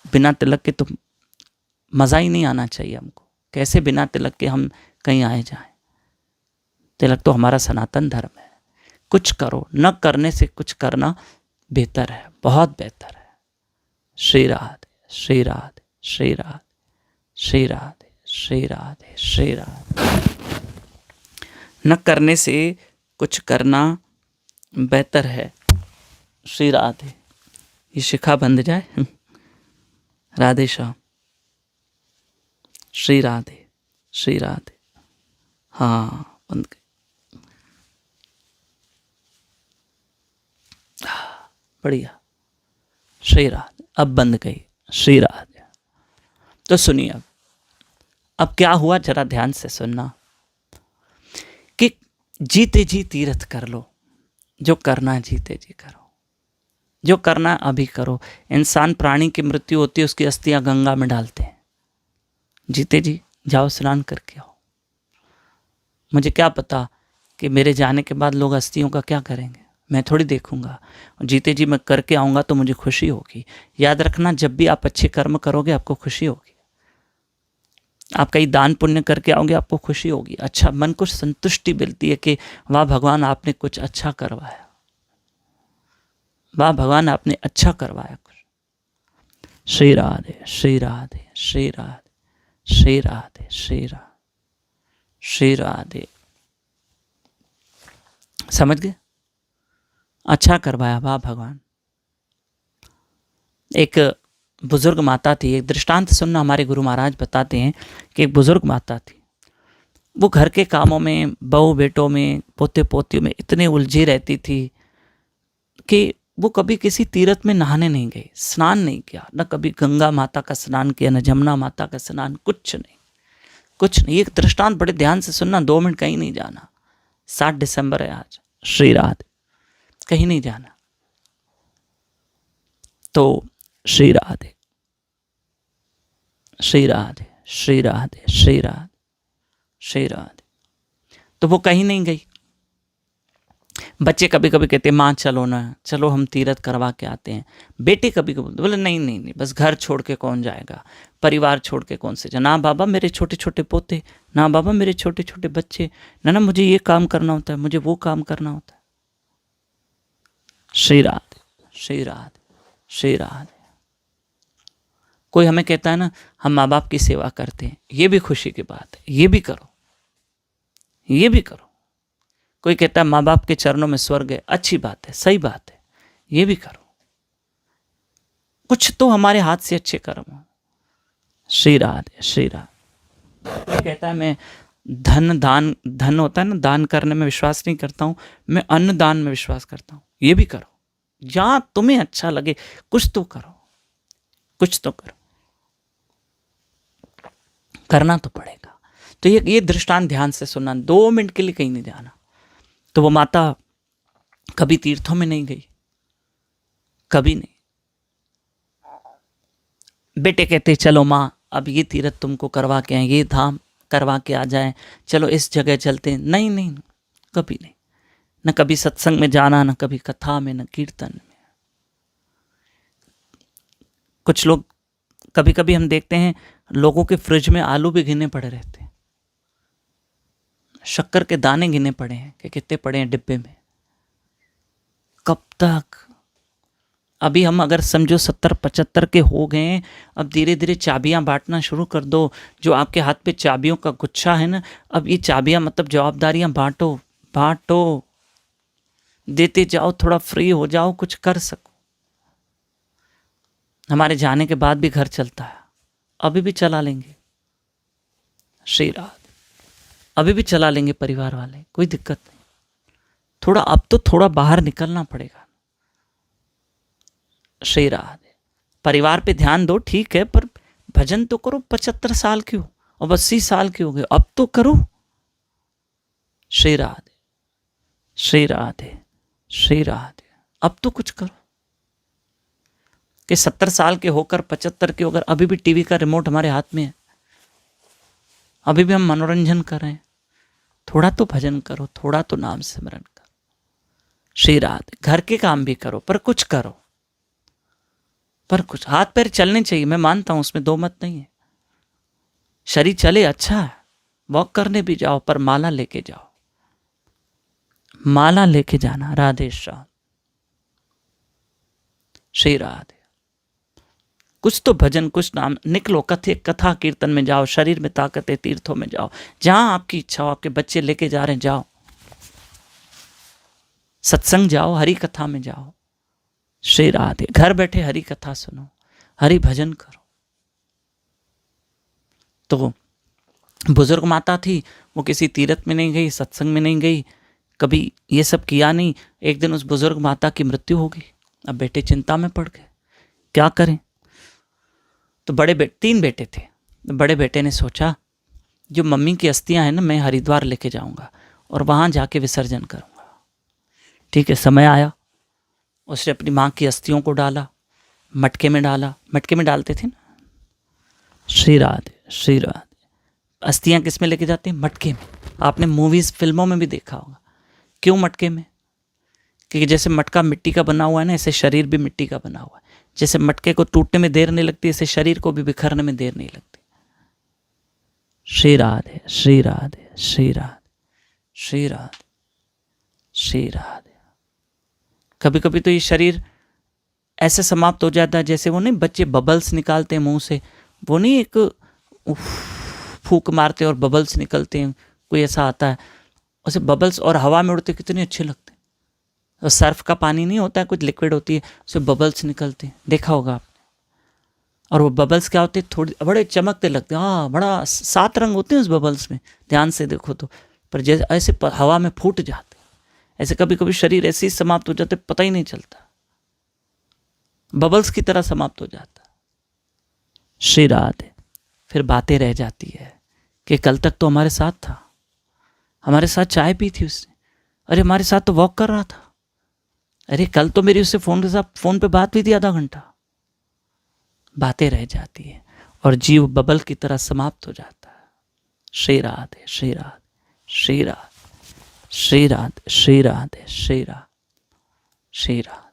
बिना तिलक के तो मज़ा ही नहीं आना चाहिए हमको। कैसे बिना तिलक के हम कहीं आए जाएं? तिलक तो हमारा सनातन धर्म है। कुछ करो, न करने से कुछ करना बेहतर है, बहुत बेहतर है। श्री राधे, श्री राधे, श्री राधे, श्री राधे, श्री राधे, श्री राधे। न करने से कुछ करना बेहतर है। श्री राधे। ये शिखा बंध जाए। राधे श्याम। श्री राधे, श्री राधे। हाँ, बंद गई। बढ़िया। श्री राधे। अब बंद गई। श्री राधे। तो सुनिए, अब क्या हुआ जरा ध्यान से सुनना, कि जीते जी तीर्थ कर लो, जो करना जीते जी करो, जो करना अभी करो। इंसान प्राणी की मृत्यु होती है, उसकी अस्थियां गंगा में डालते हैं। जीते जी जाओ, स्नान करके आओ। मुझे क्या पता कि मेरे जाने के बाद लोग अस्थियों का क्या करेंगे, मैं थोड़ी देखूंगा। जीते जी मैं करके आऊँगा तो मुझे खुशी होगी। याद रखना, जब भी आप अच्छे कर्म करोगे आपको खुशी होगी। आप कहीं दान पुण्य करके आओगे आपको खुशी होगी, अच्छा, मन को संतुष्टि मिलती है कि वाह भगवान आपने कुछ अच्छा करवाया, वाह भगवान आपने अच्छा करवाया कुछ। श्री राधे, श्री राधे, श्री राधे, श्री राधे, श्री राधे, श्री राधे। समझ गए? अच्छा करवाया, वाह भगवान। एक बुजुर्ग माता थी, एक दृष्टांत सुनना, हमारे गुरु महाराज बताते हैं कि एक बुजुर्ग माता थी, वो घर के कामों में, बहू बेटों में, पोते पोतियों में इतने उलझी रहती थी कि वो कभी किसी तीर्थ में नहाने नहीं गई, स्नान नहीं किया, न कभी गंगा माता का स्नान किया, न जमुना माता का स्नान, कुछ नहीं, कुछ नहीं। एक दृष्टांत बड़े ध्यान से सुनना, 2 मिनट कहीं नहीं जाना। 7 दिसंबर है आज। श्री राधे। कहीं नहीं जाना। तो श्री राधे, श्री राधे, श्री राधे, श्री राधे, श्री राधे। तो वो कहीं नहीं गई। बच्चे कभी कभी कहते माँ चलो ना, चलो हम तीर्थ करवा के आते हैं। बेटे कभी कभी बोले नहीं नहीं नहीं, बस घर छोड़ के कौन जाएगा, परिवार छोड़ के कौन से जाए। ना बाबा मेरे छोटे छोटे पोते, ना बाबा मेरे छोटे छोटे बच्चे, ना मुझे ये काम करना होता है, मुझे वो काम करना होता है। श्री राधे, श्री राधे, श्री राधे। कोई हमें कहता है ना हम माँ बाप की सेवा करते हैं, ये भी खुशी की बात है, ये भी करो, ये भी करो। कोई कहता है माँ बाप के चरणों में स्वर्ग है, अच्छी बात है, सही बात है, ये भी करो। कुछ तो हमारे हाथ से अच्छे कर्म हो। श्री राधे, श्री राधे। कोई कहता है मैं धन होता है ना, दान करने में विश्वास नहीं करता हूं, मैं अन्न दान में विश्वास करता हूं, ये भी करो। जहां तुम्हें अच्छा लगे कुछ तो करो, कुछ तो करो, करना तो पड़ेगा। तो ये दृष्टांत ध्यान से सुनना, 2 मिनट के लिए कहीं नहीं जाना। तो वो माता कभी तीर्थों में नहीं गई, कभी नहीं। बेटे कहते चलो माँ अब ये तीर्थ तुमको करवा के आए, ये धाम करवा के आ जाएं, चलो इस जगह चलते हैं। नहीं नहीं, कभी नहीं, न कभी सत्संग में जाना, न कभी कथा में, न कीर्तन में। कुछ लोग, कभी कभी हम देखते हैं लोगों के फ्रिज में आलू भी गिने पड़े रहते हैं, शक्कर के दाने गिने पड़े हैं कि कितने पड़े हैं डिब्बे में। कब तक? अभी हम अगर समझो 70-75 के हो गए हैं, अब धीरे धीरे चाबियां बांटना शुरू कर दो। जो आपके हाथ पे चाबियों का गुच्छा है ना, अब ये चाबियां मतलब जवाबदारियां बांटो बांटो, देते जाओ, थोड़ा फ्री हो जाओ, कुछ कर सको। हमारे जाने के बाद भी घर चलता है, अभी भी चला लेंगे श्री राधे, अभी भी चला लेंगे परिवार वाले, कोई दिक्कत नहीं। थोड़ा अब तो थोड़ा बाहर निकलना पड़ेगा श्री राधे। परिवार पे ध्यान दो ठीक है, पर भजन तो करो। 75 साल की हो और 80 साल की हो गए, अब तो करो श्री राधे श्री राधे श्री राधे। अब तो कुछ करो कि 70 साल के होकर 75 के होकर अभी भी टीवी का रिमोट हमारे हाथ में है, अभी भी हम मनोरंजन कर रहे हैं। थोड़ा तो भजन करो, थोड़ा तो नाम स्मरण करो श्री राधे। घर के काम भी करो, पर कुछ करो, पर कुछ। हाथ पैर चलने चाहिए, मैं मानता हूं, उसमें दो मत नहीं है। शरीर चले अच्छा है, वॉक करने भी जाओ, पर माला लेके जाओ, माला लेके जाना। राधे श्याम श्री राधे। कुछ तो भजन, कुछ नाम, निकलो कथा कीर्तन में जाओ, शरीर में ताकत है, तीर्थों में जाओ, जहां आपकी इच्छा हो। आपके बच्चे लेके जा रहे हैं, जाओ, सत्संग जाओ, हरि कथा में जाओ श्री राधे। घर बैठे हरि कथा सुनो, हरि भजन करो। तो बुजुर्ग माता थी, वो किसी तीर्थ में नहीं गई, सत्संग में नहीं गई, कभी ये सब किया नहीं। एक दिन उस बुजुर्ग माता की मृत्यु हो गई। अब बेटे चिंता में पड़ गए, क्या करें। तो तीन बेटे थे। बड़े बेटे ने सोचा जो मम्मी की अस्थियां हैं ना, मैं हरिद्वार लेके जाऊंगा और वहां जाके विसर्जन करूंगा। ठीक है, समय आया, उसने अपनी माँ की अस्थियों को डाला, मटके में डाला, मटके में डालते थे ना श्री राधे श्री राधे। अस्थियां किस में लेके जाते हैं? मटके में। आपने मूवीज फिल्मों में भी देखा होगा। क्यों मटके में? क्योंकि जैसे मटका मिट्टी का बना हुआ है ना, ऐसे शरीर भी मिट्टी का बना हुआ है। जैसे मटके को टूटने में देर नहीं लगती, ऐसे शरीर को भी बिखरने में देर नहीं लगती। श्री राधे श्री राधे श्री राधे श्री राधे श्री राधे। कभी कभी तो ये शरीर ऐसे समाप्त हो जाता है जैसे वो नहीं बच्चे बबल्स निकालते हैं मुंह से, वो नहीं एक फूक मारते और बबल्स निकलते हैं, कोई ऐसा आता है, उसे बबल्स और हवा में उड़ते कितने अच्छे लगते हैं। और सर्फ का पानी नहीं होता है, कुछ लिक्विड होती है, उससे बबल्स निकलते हैं, देखा होगा आपने। और वो बबल्स क्या होते हैं, थोड़ी बड़े चमकते लगते हैं। हाँ, बड़ा 7 रंग होते हैं उस बबल्स में, ध्यान से देखो तो। पर जैसे ऐसे हवा में फूट जाते, ऐसे कभी कभी शरीर ऐसे ही समाप्त हो जाते, पता ही नहीं चलता, बबल्स की तरह समाप्त हो जाता श्री राधे। फिर बातें रह जाती है कि कल तक तो हमारे साथ था, हमारे साथ चाय पी थी उसने, अरे हमारे साथ तो वॉक कर रहा था, अरे कल तो मेरी उससे फोन पे बात हुई थी आधा घंटा। बातें रह जाती है और जीव बबल की तरह समाप्त हो जाता है। श्री राधे श्री राधे श्री राधे श्री राधे श्री राधे श्री राधे श्री राधे।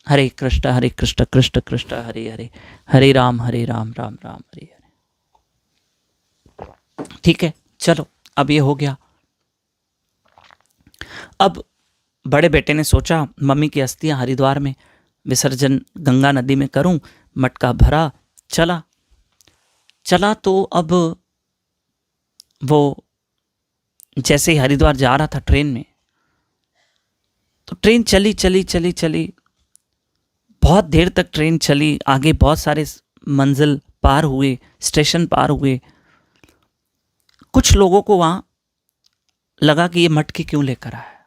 हरे कृष्ण कृष्ण कृष्ण हरे हरे, हरे राम राम राम हरे हरे। ठीक है, चलो अब ये हो गया। अब बड़े बेटे ने सोचा मम्मी की अस्थियां हरिद्वार में विसर्जन गंगा नदी में करूं, मटका भरा, चला। तो अब वो जैसे ही हरिद्वार जा रहा था ट्रेन में, तो ट्रेन चली, बहुत देर तक ट्रेन चली, आगे बहुत सारे मंजिल पार हुए, स्टेशन पार हुए। कुछ लोगों को वहां लगा कि ये मटके क्यों लेकर आया,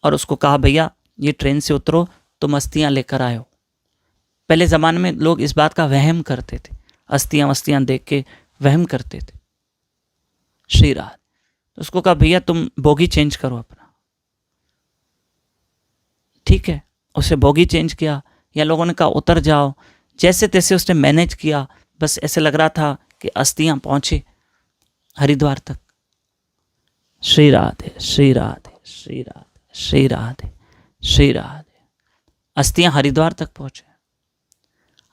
और उसको कहा भैया ये ट्रेन से उतरो, तुम अस्थियां लेकर आए हो। पहले ज़माने में लोग इस बात का वहम करते थे, अस्थियां देख के वहम करते थे श्री राधे। तो उसको कहा भैया तुम बोगी चेंज करो अपना। ठीक है, उसे बोगी चेंज किया, या लोगों ने कहा उतर जाओ, जैसे तैसे उसने मैनेज किया। बस ऐसे लग रहा था कि अस्थियां पहुंचे हरिद्वार तक श्री राधे श्री राधे श्री राधे श्री राधे श्री राधे। अस्थियां हरिद्वार तक पहुंचे।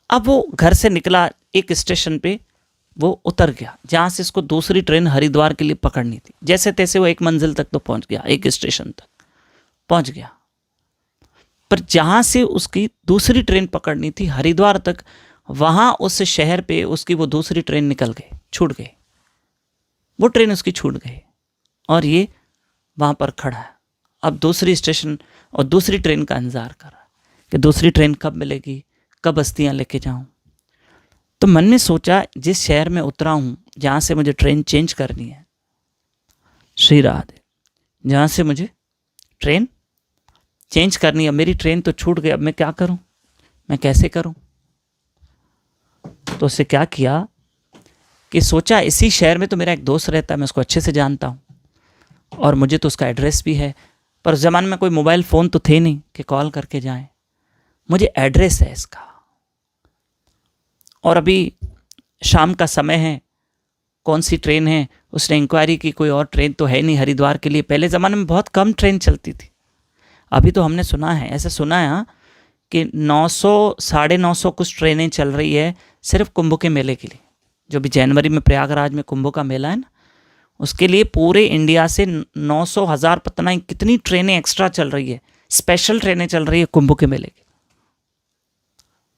अब वो घर से निकला, एक स्टेशन पे वो उतर गया जहाँ से इसको दूसरी ट्रेन हरिद्वार के लिए पकड़नी थी। जैसे तैसे वो एक मंजिल तक तो पहुंच गया, एक स्टेशन तक पहुंच गया, पर जहाँ से उसकी दूसरी ट्रेन पकड़नी थी हरिद्वार तक, वहाँ उस शहर पे उसकी वो दूसरी ट्रेन निकल गई, छूट गई, वो ट्रेन उसकी छूट गई और ये वहाँ पर खड़ा है। अब दूसरी स्टेशन और दूसरी ट्रेन का इंतज़ार कर रहा है कि दूसरी ट्रेन कब मिलेगी, कब अस्थियाँ लेके जाऊँ। तो मन में सोचा, जिस शहर में उतरा हूँ, जहाँ से मुझे ट्रेन चेंज करनी है, श्री राधे, जहाँ से मुझे ट्रेन चेंज करनी है, मेरी ट्रेन तो छूट गई, अब मैं क्या करूँ, मैं कैसे करूँ। तो उससे क्या किया कि सोचा, इसी शहर में तो मेरा एक दोस्त रहता है, मैं उसको अच्छे से जानता हूँ और मुझे तो उसका एड्रेस भी है, पर उस ज़माने में कोई मोबाइल फ़ोन तो थे नहीं कि कॉल करके जाएं। मुझे एड्रेस है इसका, और अभी शाम का समय है, कौन सी ट्रेन है, उसने इंक्वायरी की, कोई और ट्रेन तो है नहीं हरिद्वार के लिए। पहले ज़माने में बहुत कम ट्रेन चलती थी, अभी तो हमने सुना है, ऐसा सुना है कि 900 950 कुछ ट्रेनें चल रही है सिर्फ कुंभ के मेले के लिए। जो भी जनवरी में प्रयागराज में कुंभ का मेला है ना, उसके लिए पूरे इंडिया से 900 1000 पता नहीं कितनी ट्रेनें एक्स्ट्रा चल रही है, स्पेशल ट्रेनें चल रही है कुंभ के मेले की।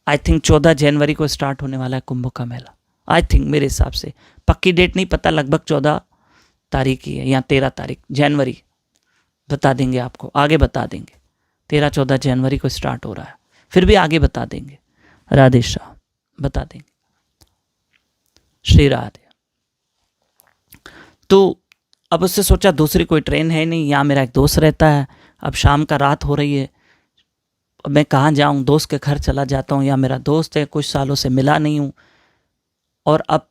आई थिंक 14 जनवरी को स्टार्ट होने वाला है कुंभ का मेला। आई थिंक, मेरे हिसाब से, पक्की डेट नहीं पता, लगभग 14 तारीख ही है या 13 तारीख जनवरी, बता देंगे आपको, आगे बता देंगे। 13-14 जनवरी को स्टार्ट हो रहा है, फिर भी आगे बता देंगे, राधे श्याम बता देंगे, श्री राधे। तो अब उससे सोचा, दूसरी कोई ट्रेन है नहीं, यहाँ मेरा एक दोस्त रहता है, अब शाम का रात हो रही है, अब मैं कहाँ जाऊँ, दोस्त के घर चला जाता हूँ, या मेरा दोस्त है, कुछ सालों से मिला नहीं हूँ, और अब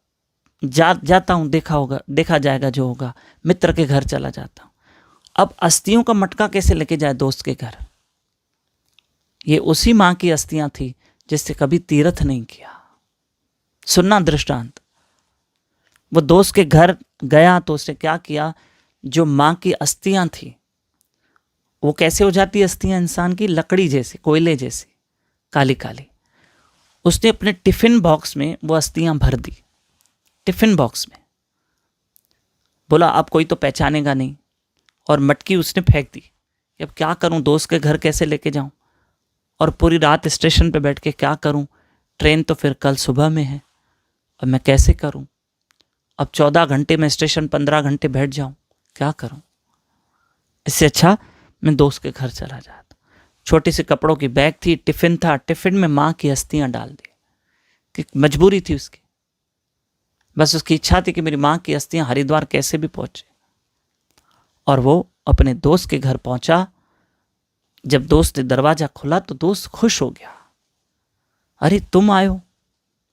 जाता हूँ, देखा जाएगा जो होगा, मित्र के घर चला जाता हूँ। अब अस्थियों का मटका कैसे लेके जाए दोस्त के घर, ये उसी माँ की अस्थियां थी जिससे कभी तीर्थ नहीं किया। सुनना दृष्टांत, वो दोस्त के घर गया तो उसने क्या किया, जो माँ की अस्थियां थी, वो कैसे हो जाती अस्थियां इंसान की, लकड़ी जैसी, कोयले जैसी, काली काली। उसने अपने टिफिन बॉक्स में वो अस्थियां भर दी, टिफिन बॉक्स में, बोला अब कोई तो पहचानेगा नहीं, और मटकी उसने फेंक दी। अब क्या करूं, दोस्त के घर कैसे लेके जाऊं, और पूरी रात स्टेशन पे बैठ के क्या करूं, ट्रेन तो फिर कल सुबह में है, अब मैं कैसे करूं, अब 14 घंटे में स्टेशन 15 घंटे बैठ जाऊं, क्या करूं। इससे अच्छा मैं दोस्त के घर चला जाता। छोटी सी कपड़ों की बैग थी, टिफिन था, टिफिन में माँ की अस्थियां डाल दी, कि मजबूरी थी उसकी, बस उसकी इच्छा थी कि मेरी माँ की अस्थियां हरिद्वार कैसे भी पहुंचे। और वो अपने दोस्त के घर पहुंचा। जब दोस्त ने दरवाजा खोला तो दोस्त खुश हो गया, अरे तुम आए हो,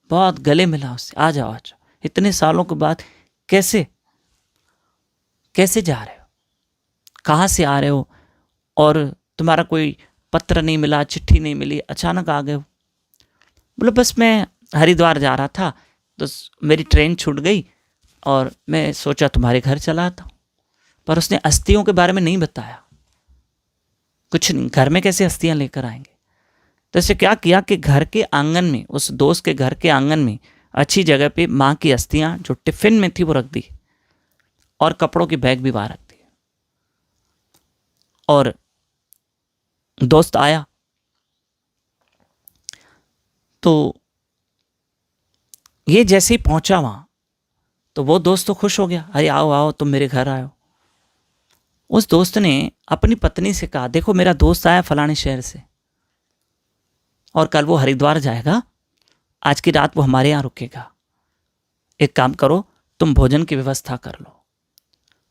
बहुत गले मिला उससे, आ जाओ आ जाओ, इतने सालों के बाद कैसे जा रहे हो, कहाँ से आ रहे हो, और तुम्हारा कोई पत्र नहीं मिला, चिट्ठी नहीं मिली, अचानक आ गए हो। बोले बस मैं हरिद्वार जा रहा था तो मेरी ट्रेन छूट गई और मैं सोचा तुम्हारे घर चला आता हूँ। पर उसने अस्थियों के बारे में नहीं बताया, कुछ नहीं, घर में कैसे अस्थियां लेकर आएंगे। तो इससे क्या किया कि घर के आंगन में, उस दोस्त के घर के आंगन में अच्छी जगह पे माँ की अस्थियां जो टिफिन में थी वो रख दी, और कपड़ों की बैग भी बाहर रख दी। और दोस्त आया तो ये जैसे ही पहुंचा वहां, तो वो दोस्त तो खुश हो गया, अरे आओ आओ तुम मेरे घर आयो। उस दोस्त ने अपनी पत्नी से कहा, देखो मेरा दोस्त आया फलाने शहर से, और कल वो हरिद्वार जाएगा, आज की रात वो हमारे यहाँ रुकेगा, एक काम करो तुम भोजन की व्यवस्था कर लो।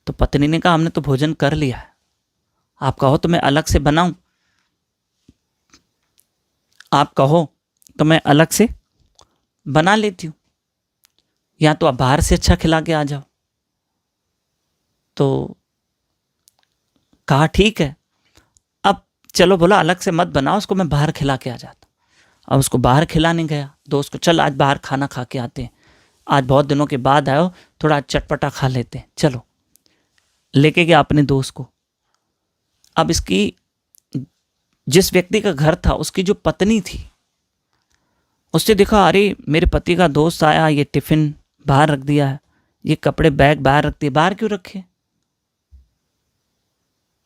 तो पत्नी ने कहा, हमने तो भोजन कर लिया है, आप कहो तो मैं अलग से बनाऊं, आप कहो तो मैं अलग से बना लेती हूँ, या तो आप बाहर से अच्छा खिला के आ जाओ। तो कहा ठीक है, अब चलो, बोला अलग से मत बनाओ, उसको मैं बाहर खिला के आ जाता। अब उसको बाहर खिलाने गया दोस्त को, चल आज बाहर खाना खा के आते हैं, आज बहुत दिनों के बाद आयो, थोड़ा चटपटा खा लेते हैं, चलो। लेके गया अपने दोस्त को। अब इसकी, जिस व्यक्ति का घर था, उसकी जो पत्नी थी, उसने देखा अरे मेरे पति का दोस्त आया, ये टिफिन बाहर रख दिया है, ये कपड़े बैग बाहर रख दिए। बाहर क्यों रखे,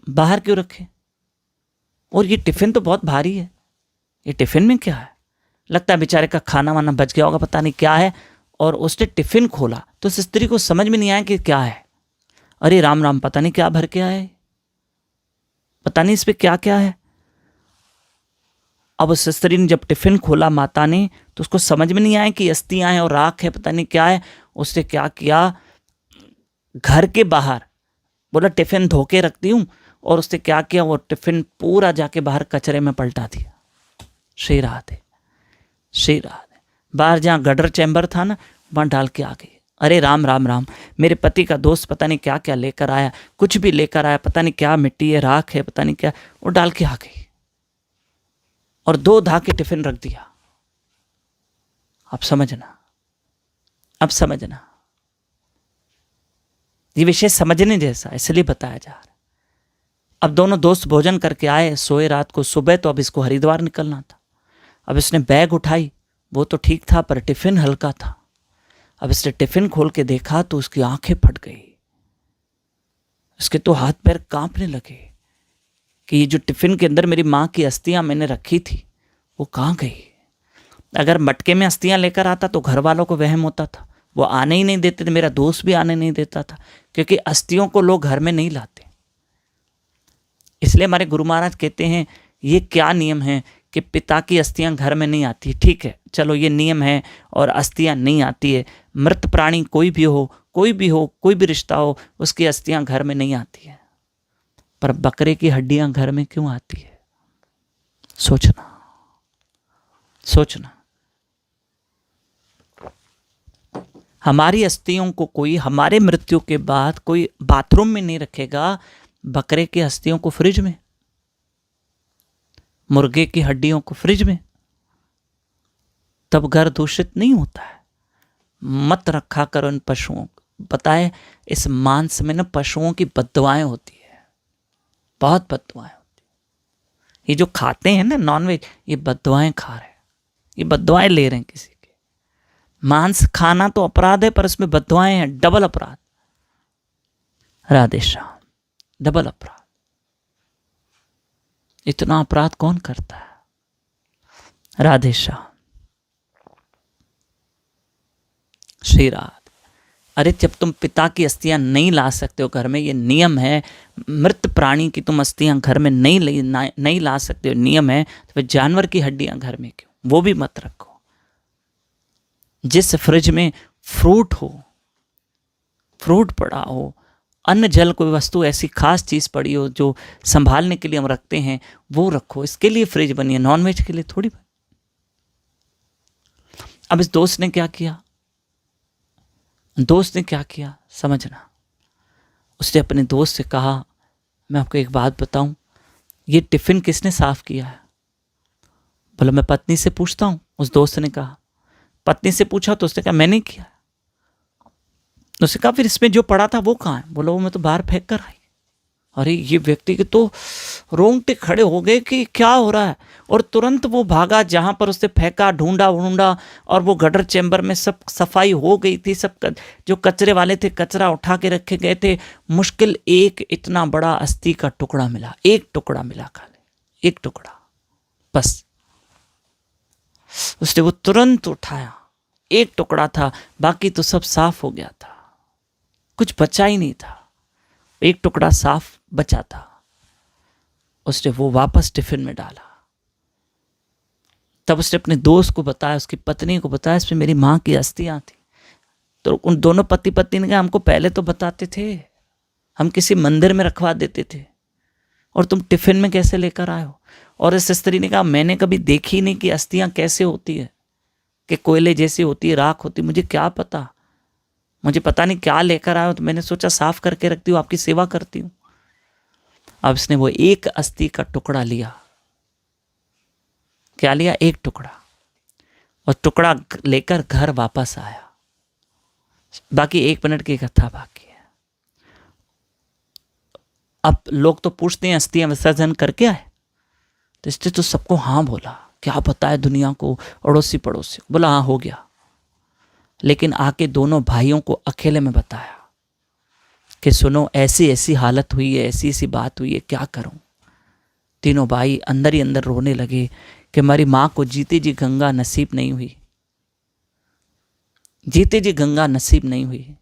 बाहर क्यों रखे? और ये टिफिन तो बहुत भारी है, ये टिफिन में क्या है? लगता है बेचारे का खाना वाना बच गया होगा, पता नहीं क्या है। और उसने टिफिन खोला तो उस स्त्री को समझ में नहीं आया कि क्या है। अरे राम राम, पता नहीं क्या भर के आए, पता नहीं इस पे क्या क्या है। अब उस स्त्री ने जब टिफिन खोला माता ने, तो उसको समझ में नहीं आया कि अस्थियां हैं और राख है, पता नहीं क्या है। उसने क्या किया, घर के बाहर बोला टिफिन धो के रखती हूँ, और उसने क्या किया, वो टिफिन पूरा जाके बाहर कचरे में पलटा दिया। श्री राधे, श्री राधे। बाहर जहाँ गटर चैम्बर था ना, वहाँ डाल के आ गई। अरे राम राम राम, मेरे पति का दोस्त पता नहीं क्या क्या लेकर आया, कुछ भी लेकर आया, पता नहीं क्या मिट्टी है, राख है, पता नहीं क्या, वो डाल के आ गई और 2 धाके टिफिन रख दिया। अब समझना, अब समझना, ये विषय समझने जैसा इसलिए बताया जा रहा है। अब दोनों दोस्त भोजन करके आए, सोए रात को। सुबह तो अब इसको हरिद्वार निकलना था। अब इसने बैग उठाई, वो तो ठीक था पर टिफिन हल्का था। अब इसने टिफिन खोल के देखा तो उसकी आंखें फट गई, उसके तो हाथ पैर कांपने लगे कि ये जो टिफिन के अंदर मेरी माँ की अस्थियां मैंने रखी थी वो कहाँ गई। अगर मटके में अस्थियां लेकर आता तो घर वालों को वहम होता था, वो आने ही नहीं देते थे, मेरा दोस्त भी आने नहीं देता था, क्योंकि अस्थियों को लोग घर में नहीं लाते। इसलिए हमारे गुरु महाराज कहते हैं ये क्या नियम है कि पिता की अस्थियां घर में नहीं आती। ठीक है, चलो ये नियम है और अस्थियां नहीं आती है। मृत प्राणी कोई भी हो, कोई भी हो, कोई भी रिश्ता हो, उसकी अस्थियां घर में नहीं आती है, पर बकरे की हड्डियां घर में क्यों आती है? सोचना, सोचना। हमारी अस्थियों को कोई हमारे मृत्यु के बाद कोई बाथरूम में नहीं रखेगा, बकरे की अस्थियों को फ्रिज में, मुर्गे की हड्डियों को फ्रिज में, तब घर दूषित नहीं होता है। मत रखा करो इन पशुओं को। पता है इस मांस में ना पशुओं की बददुआएं होती है, बहुत बददुआएं होती है। ये जो खाते हैं ना नॉनवेज, ये बददुआएं खा रहे हैं, ये बददुआएं ले रहे हैं किसी के। मांस खाना तो अपराध है, पर इसमें बददुआएं हैं, डबल अपराध। राधे श्याम, डबल अपराध। इतना अपराध कौन करता है? राधे श्याम, श्री राधे। अरे जब तुम पिता की अस्थियां नहीं ला सकते हो घर में, ये नियम है, मृत प्राणी की तुम अस्थियां घर में नहीं ला सकते हो, नियम है, तो फिर जानवर की हड्डियां घर में क्यों? वो भी मत रखो। जिस फ्रिज में फ्रूट हो, फ्रूट पड़ा हो, अन्न जल कोई वस्तु ऐसी खास चीज पड़ी हो जो संभालने के लिए हम रखते हैं, वो रखो। इसके लिए फ्रिज बनी है, नॉनवेज के लिए थोड़ी बनी। अब इस दोस्त ने क्या किया, दोस्त ने क्या किया समझना। उसने अपने दोस्त से कहा, मैं आपको एक बात बताऊं, ये टिफिन किसने साफ किया है? बोला मैं पत्नी से पूछता हूं। उस दोस्त ने कहा, पत्नी से पूछा तो उसने कहा मैंने किया। उसने कहा फिर इसमें जो पड़ा था वो कहाँ है? बोला वो मैं तो बाहर फेंक कर आई। अरे ये व्यक्ति के तो रोंगटे खड़े हो गए कि क्या हो रहा है, और तुरंत वो भागा जहां पर उसने फेंका, ढूंढा, और वो गटर चैम्बर में सब सफाई हो गई थी। सब जो कचरे वाले थे कचरा उठा के रखे गए थे। मुश्किल एक इतना बड़ा अस्थि का टुकड़ा मिला, एक टुकड़ा मिला, खाली एक टुकड़ा बस। उसने वो तुरंत उठाया, एक टुकड़ा था, बाकी तो सब साफ हो गया था, कुछ बचा ही नहीं था, एक टुकड़ा साफ बचा था। उसने वो वापस टिफिन में डाला। तब उसने अपने दोस्त को बताया, उसकी पत्नी को बताया, इसमें मेरी माँ की अस्थियां थी। तो उन दोनों पति पत्नी ने कहा हमको पहले तो बताते थे, हम किसी मंदिर में रखवा देते थे, और तुम टिफिन में कैसे लेकर आए हो? और इस स्त्री ने कहा मैंने कभी देखी नहीं कि अस्थियां कैसे होती है, कि कोयले जैसी होती है, राख होती, मुझे क्या पता, मुझे पता नहीं क्या लेकर आए हो, तो मैंने सोचा साफ करके रखती हूँ, आपकी सेवा करती हूँ। अब इसने वो एक अस्थि का टुकड़ा लिया। क्या लिया? एक टुकड़ा। और टुकड़ा लेकर घर वापस आया। बाकी 1 मिनट की कथा बाकी है। अब लोग तो पूछते हैं अस्थियां विसर्जन करके आए, तो इसने तो सबको हाँ बोला, क्या बताए दुनिया को, अड़ोसी पड़ोसी। बोला हाँ हो गया। लेकिन आके दोनों भाइयों को अकेले में बताया कि सुनो ऐसी ऐसी हालत हुई है, ऐसी ऐसी बात हुई है, क्या करूं। तीनों भाई अंदर ही अंदर रोने लगे कि हमारी माँ को जीते जी गंगा नसीब नहीं हुई, जीते जी गंगा नसीब नहीं हुई।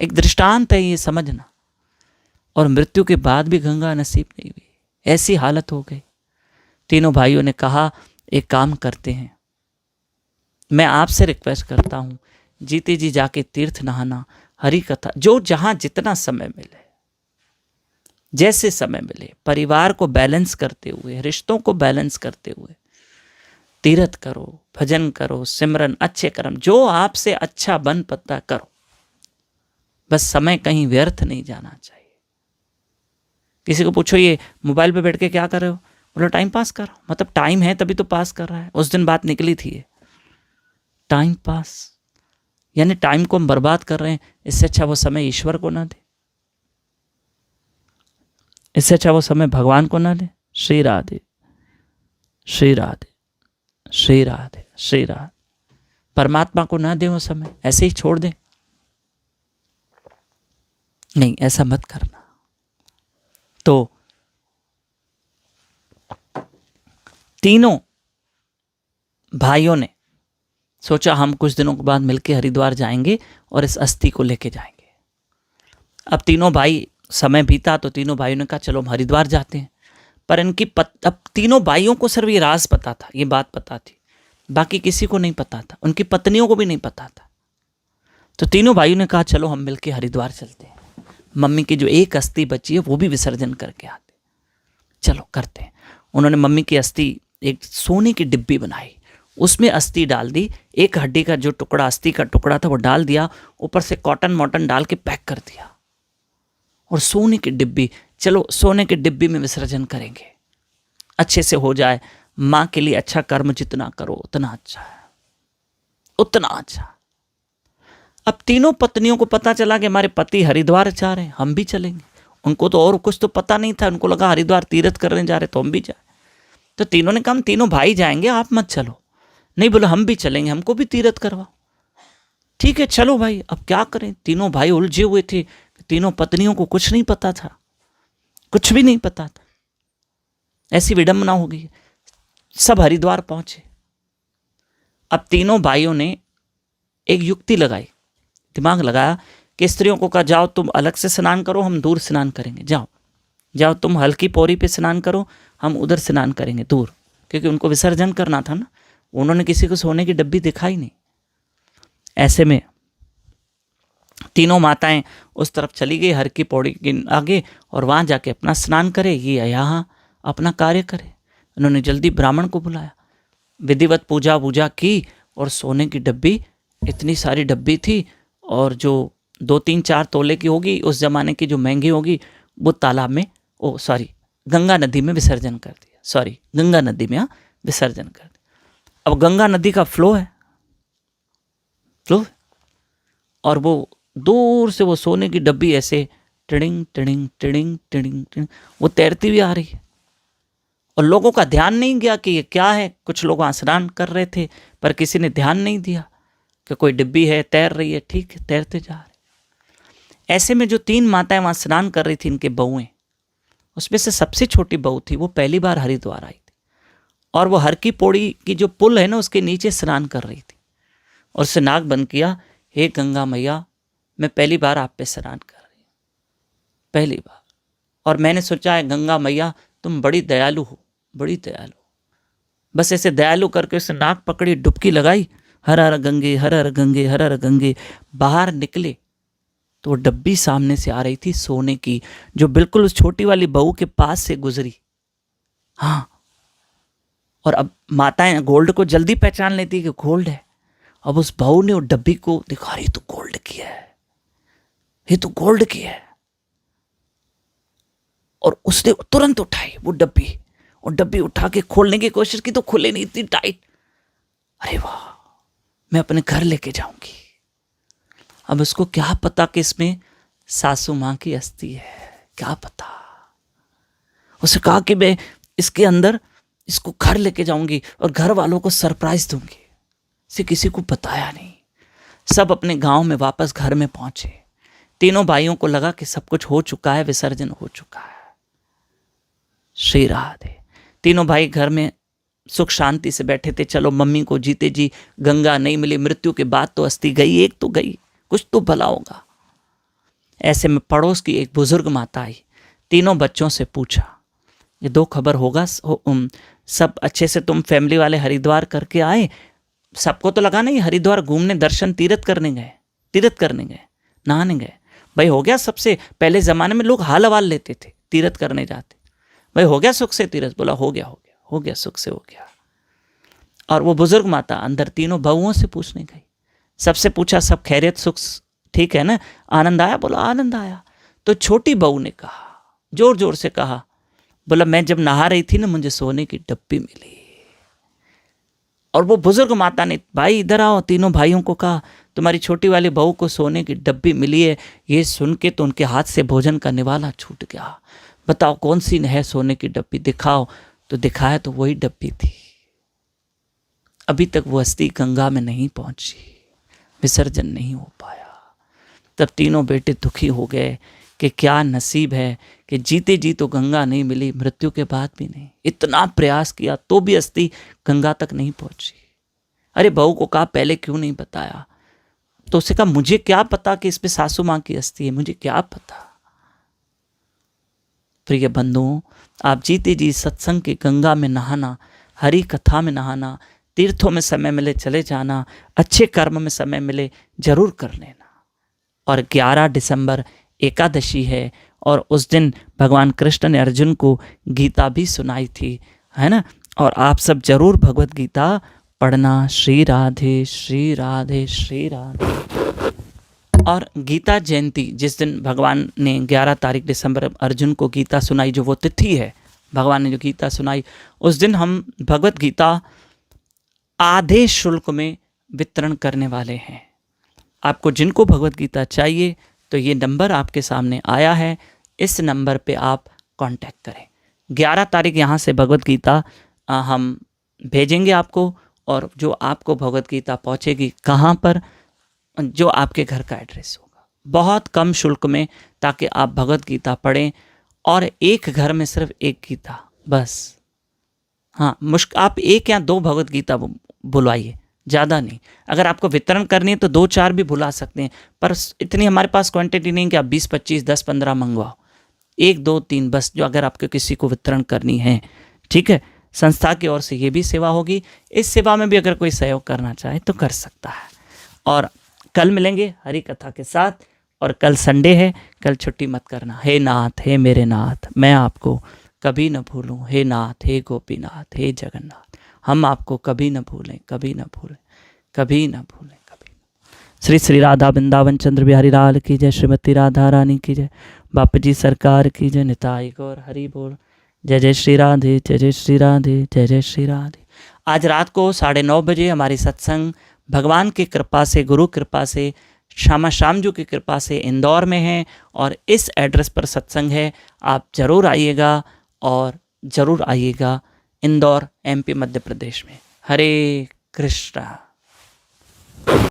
एक दृष्टांत है ये, समझना। और मृत्यु के बाद भी गंगा नसीब नहीं हुई, ऐसी हालत हो गई। तीनों भाइयों ने कहा एक काम करते हैं, मैं आपसे रिक्वेस्ट करता हूं, जीते जी जाके तीर्थ नहाना, हरि कथा, जो जहां जितना समय मिले, जैसे समय मिले, परिवार को बैलेंस करते हुए, रिश्तों को बैलेंस करते हुए तीर्थ करो, भजन करो, सिमरन, अच्छे कर्म, जो आपसे अच्छा बन पता करो। बस समय कहीं व्यर्थ नहीं जाना चाहिए। किसी को पूछो ये मोबाइल पे बैठ के क्या कर रहे हो, बोलो टाइम पास कर रहा हूं। मतलब टाइम है तभी तो पास कर रहा है। उस दिन बात निकली थी ये, टाइम पास, यानी टाइम को हम बर्बाद कर रहे हैं। इससे अच्छा वो समय ईश्वर को ना दे, इससे अच्छा वो समय भगवान को ना दे। श्री राधे श्री राधे श्री राधे श्री राधे। परमात्मा को ना दे वो समय, ऐसे ही छोड़ दे। नहीं, ऐसा मत करना। तो तीनों भाइयों ने सोचा हम कुछ दिनों के बाद मिलकर हरिद्वार जाएंगे और इस अस्थि को लेके जाएंगे। अब तीनों भाई, समय बीता तो तीनों भाइयों ने कहा चलो हम हरिद्वार जाते हैं। पर अब तीनों भाइयों को सिर्फ ये राज पता था, ये बात पता थी, बाकी किसी को नहीं पता था, उनकी पत्नियों को भी नहीं पता था। तो तीनों भाइयों ने कहा चलो हम मिलके हरिद्वार चलते हैं, मम्मी की जो एक अस्थि बची है वो भी विसर्जन करके आते, चलो करते हैं। उन्होंने मम्मी की अस्थि, एक सोने की डिब्बी बनाई, उसमें अस्थि डाल दी, एक हड्डी का जो टुकड़ा, अस्थि का टुकड़ा था वो डाल दिया, ऊपर से कॉटन मॉटन डाल के पैक कर दिया, और सोने की डिब्बी, चलो सोने की डिब्बी में विसर्जन करेंगे, अच्छे से हो जाए। माँ के लिए अच्छा कर्म जितना करो उतना अच्छा है, उतना अच्छा। अब तीनों पत्नियों को पता चला कि हमारे पति हरिद्वार जा रहे हैं, हम भी चलेंगे। उनको तो और कुछ तो पता नहीं था, उनको लगा हरिद्वार तीर्थ करने जा रहे तो हम भी जाए। तो तीनों ने कहा हम तीनों भाई जाएंगे, आप मत चलो। नहीं, बोले हम भी चलेंगे, हमको भी तीर्थ करवाओ। ठीक है चलो भाई, अब क्या करें। तीनों भाई उलझे हुए थे, तीनों पत्नियों को कुछ नहीं पता था, कुछ भी नहीं पता था। ऐसी विडंबना हो गई। सब हरिद्वार पहुंचे। अब तीनों भाइयों ने एक युक्ति लगाई, दिमाग लगाया कि स्त्रियों को कहा जाओ तुम अलग से स्नान करो, हम दूर स्नान करेंगे। जाओ जाओ तुम हल्की पौरी पे स्नान करो, हम उधर स्नान करेंगे दूर, क्योंकि उनको विसर्जन करना था ना। उन्होंने किसी को सोने की डब्बी दिखाई नहीं। ऐसे में तीनों माताएं उस तरफ चली गई, हर की पौड़ी के आगे, और वहां जाके अपना स्नान करे, ये यहाँ अपना कार्य करे। उन्होंने जल्दी ब्राह्मण को बुलाया, विधिवत पूजा वूजा की, और सोने की डब्बी, इतनी सारी डब्बी थी, और जो 2-3-4 तोले की होगी उस जमाने की, जो महंगी होगी, वो तालाब में, गंगा नदी में विसर्जन कर दिया। गंगा नदी में विसर्जन कर दिया। अब गंगा नदी का फ्लो है, और वो दूर से वो सोने की डब्बी ऐसे tiding tiding tiding tiding tiding वो तैरती हुई आ रही है। और लोगों का ध्यान नहीं गया कि ये क्या है। कुछ लोग वहाँ स्नान कर रहे थे, पर किसी ने ध्यान नहीं दिया कि कोई डिब्बी है, तैर रही है। ठीक है, तैरते जा रहे। ऐसे में जो 3 माताएं वहाँ स्नान कर रही थी, इनके बहुएं, उसमें से सबसे छोटी बहू थी, वो पहली बार हरिद्वार आई थी, और वो हर की पौड़ी की जो पुल है ना, उसके नीचे स्नान कर रही थी, और उससे नाक बंद किया, हे गंगा मैया, मैं पहली बार आप पे स्नान कर रही हूँ, पहली बार। और मैंने सोचा है गंगा मैया तुम बड़ी दयालु हो, बड़ी दयालु। बस ऐसे दयालु करके उसे नाक पकड़ी, डुबकी लगाई, हर हर गंगे हर हर गंगे हर हर गंगे। बाहर निकले तो वो डब्बी सामने से आ रही थी सोने की, जो बिल्कुल उस छोटी वाली बहू के पास से गुजरी। हाँ, और अब माताएं गोल्ड को जल्दी पहचान लेती कि गोल्ड है। अब उस बहू ने उस डब्बी को दिखा रही, तो गोल्ड की है, ये तो गोल्ड की है। और उसने तुरंत उठाई वो डब्बी, और डब्बी उठा के खोलने की कोशिश की तो खुले नहीं, इतनी टाइट। अरे वाह, मैं अपने घर लेके जाऊंगी। अब उसको क्या पता कि इसमें सासू माँ की अस्थि है, क्या पता। उसने कहा कि मैं इसके अंदर इसको घर लेके जाऊंगी और घर वालों को सरप्राइज दूंगी। इसे किसी को बताया नहीं। सब अपने गांव में वापस घर में पहुंचे। तीनों भाइयों को लगा कि सब कुछ हो चुका है, विसर्जन हो चुका है। श्री राधे। तीनों भाई घर में सुख शांति से बैठे थे। चलो मम्मी को जीते जी गंगा नहीं मिली, मृत्यु के बाद तो अस्थि गई, एक तो गई, कुछ तो भला होगा। ऐसे में पड़ोस की एक बुजुर्ग माता आई, तीनों बच्चों से पूछा, ये दो खबर होगा, सब अच्छे से तुम फैमिली वाले हरिद्वार करके आए? सबको तो लगा नहीं हरिद्वार घूमने, दर्शन, तीर्थ करने गए, नहाने गए। भाई हो गया सबसे? पहले ज़माने में लोग हाल हवाल लेते थे, तीर्थ करने जाते। भाई हो गया सुख से तीर्थ? बोला हो गया, सुख से हो गया। और वो बुजुर्ग माता अंदर तीनों बहुओं से पूछने गई। सबसे पूछा, सब खैरियत, सुख ठीक है ना, आनंद आया? बोला आनंद आया। तो छोटी बहू ने कहा, जोर जोर से कहा, बोला मैं जब नहा रही थी ना, मुझे सोने की डब्बी मिली। और वो बुजुर्ग माता ने, भाई इधर आओ, तीनों भाइयों को कहा, तुम्हारी छोटी वाली बहू को सोने की डब्बी मिली है। ये सुन के तो उनके हाथ से भोजन का निवाला छूट गया। बताओ कौन सी है सोने की डब्बी, दिखाओ। तो दिखाया तो वही डब्बी थी। अभी तक वो अस्थि गंगा में नहीं पहुंची, विसर्जन नहीं हो पाया। तब तीनों बेटे दुखी हो गए कि क्या नसीब है कि जीते जी तो गंगा नहीं मिली, मृत्यु के बाद भी नहीं। इतना प्रयास किया तो भी अस्थि गंगा तक नहीं पहुंची। अरे बहू को कहा पहले क्यों नहीं बताया? तो उसे कहा मुझे क्या पता कि इसमें सासू माँ की अस्थि है, मुझे क्या पता। प्रिय बंधुओं, आप जीते जी सत्संग की गंगा में नहाना, हरि कथा में नहाना, तीर्थों में समय मिले चले जाना, अच्छे कर्म में समय मिले जरूर कर लेना। और 11 दिसंबर एकादशी है और उस दिन भगवान कृष्ण ने अर्जुन को गीता भी सुनाई थी, है ना। और आप सब जरूर भगवत गीता पढ़ना। श्री राधे श्री राधे श्री राधे। और गीता जयंती जिस दिन भगवान ने 11 तारीख दिसंबर अर्जुन को गीता सुनाई, जो वो तिथि है भगवान ने जो गीता सुनाई, उस दिन हम भगवत गीता आधे शुल्क में वितरण करने वाले हैं। आपको जिनको भगवत गीता चाहिए तो ये नंबर आपके सामने आया है, इस नंबर पे आप कांटेक्ट करें। 11 तारीख यहाँ से भगवत गीता हम भेजेंगे आपको, और जो आपको भगवत गीता पहुँचेगी कहाँ पर, जो आपके घर का एड्रेस होगा, बहुत कम शुल्क में, ताकि आप भगवत गीता पढ़ें। और एक घर में सिर्फ एक गीता बस। हाँ, आप 1 या 2 भगवत गीता बुलवाइए, ज़्यादा नहीं। अगर आपको वितरण करनी है तो 2-4 भी बुला सकते हैं, पर इतनी हमारे पास क्वांटिटी नहीं कि आप 20, 25, 10, 15 मंगवाओ। 1, 2, 3 बस, जो अगर आपको किसी को वितरण करनी है, ठीक है। संस्था की ओर से ये भी सेवा होगी। इस सेवा में भी अगर कोई सहयोग करना चाहे तो कर सकता है। और कल मिलेंगे हरि कथा के साथ, और कल संडे है, कल छुट्टी मत करना। हे नाथ, हे मेरे नाथ, मैं आपको कभी न भूलूं। हे नाथ, हे गोपीनाथ, हे जगन्नाथ, हम आपको कभी न भूलें, कभी न भूलें, कभी न भूलें, कभी। श्री श्री राधा वृंदावन चंद्र बिहारी लाल की जय, श्रीमती राधा रानी की जय, बापू जी सरकार की जय, निताई गौर हरि बोल। जय जय श्री राधे, जय जय श्री राधे, जय जय श्री राधे। आज रात को 9:30 बजे हमारी सत्संग भगवान की कृपा से, गुरु कृपा से, श्यामा श्यामजू की कृपा से इंदौर में है, और इस एड्रेस पर सत्संग है। आप जरूर आइएगा, और ज़रूर आइएगा, इंदौर, MP, मध्य प्रदेश में। हरे कृष्णा।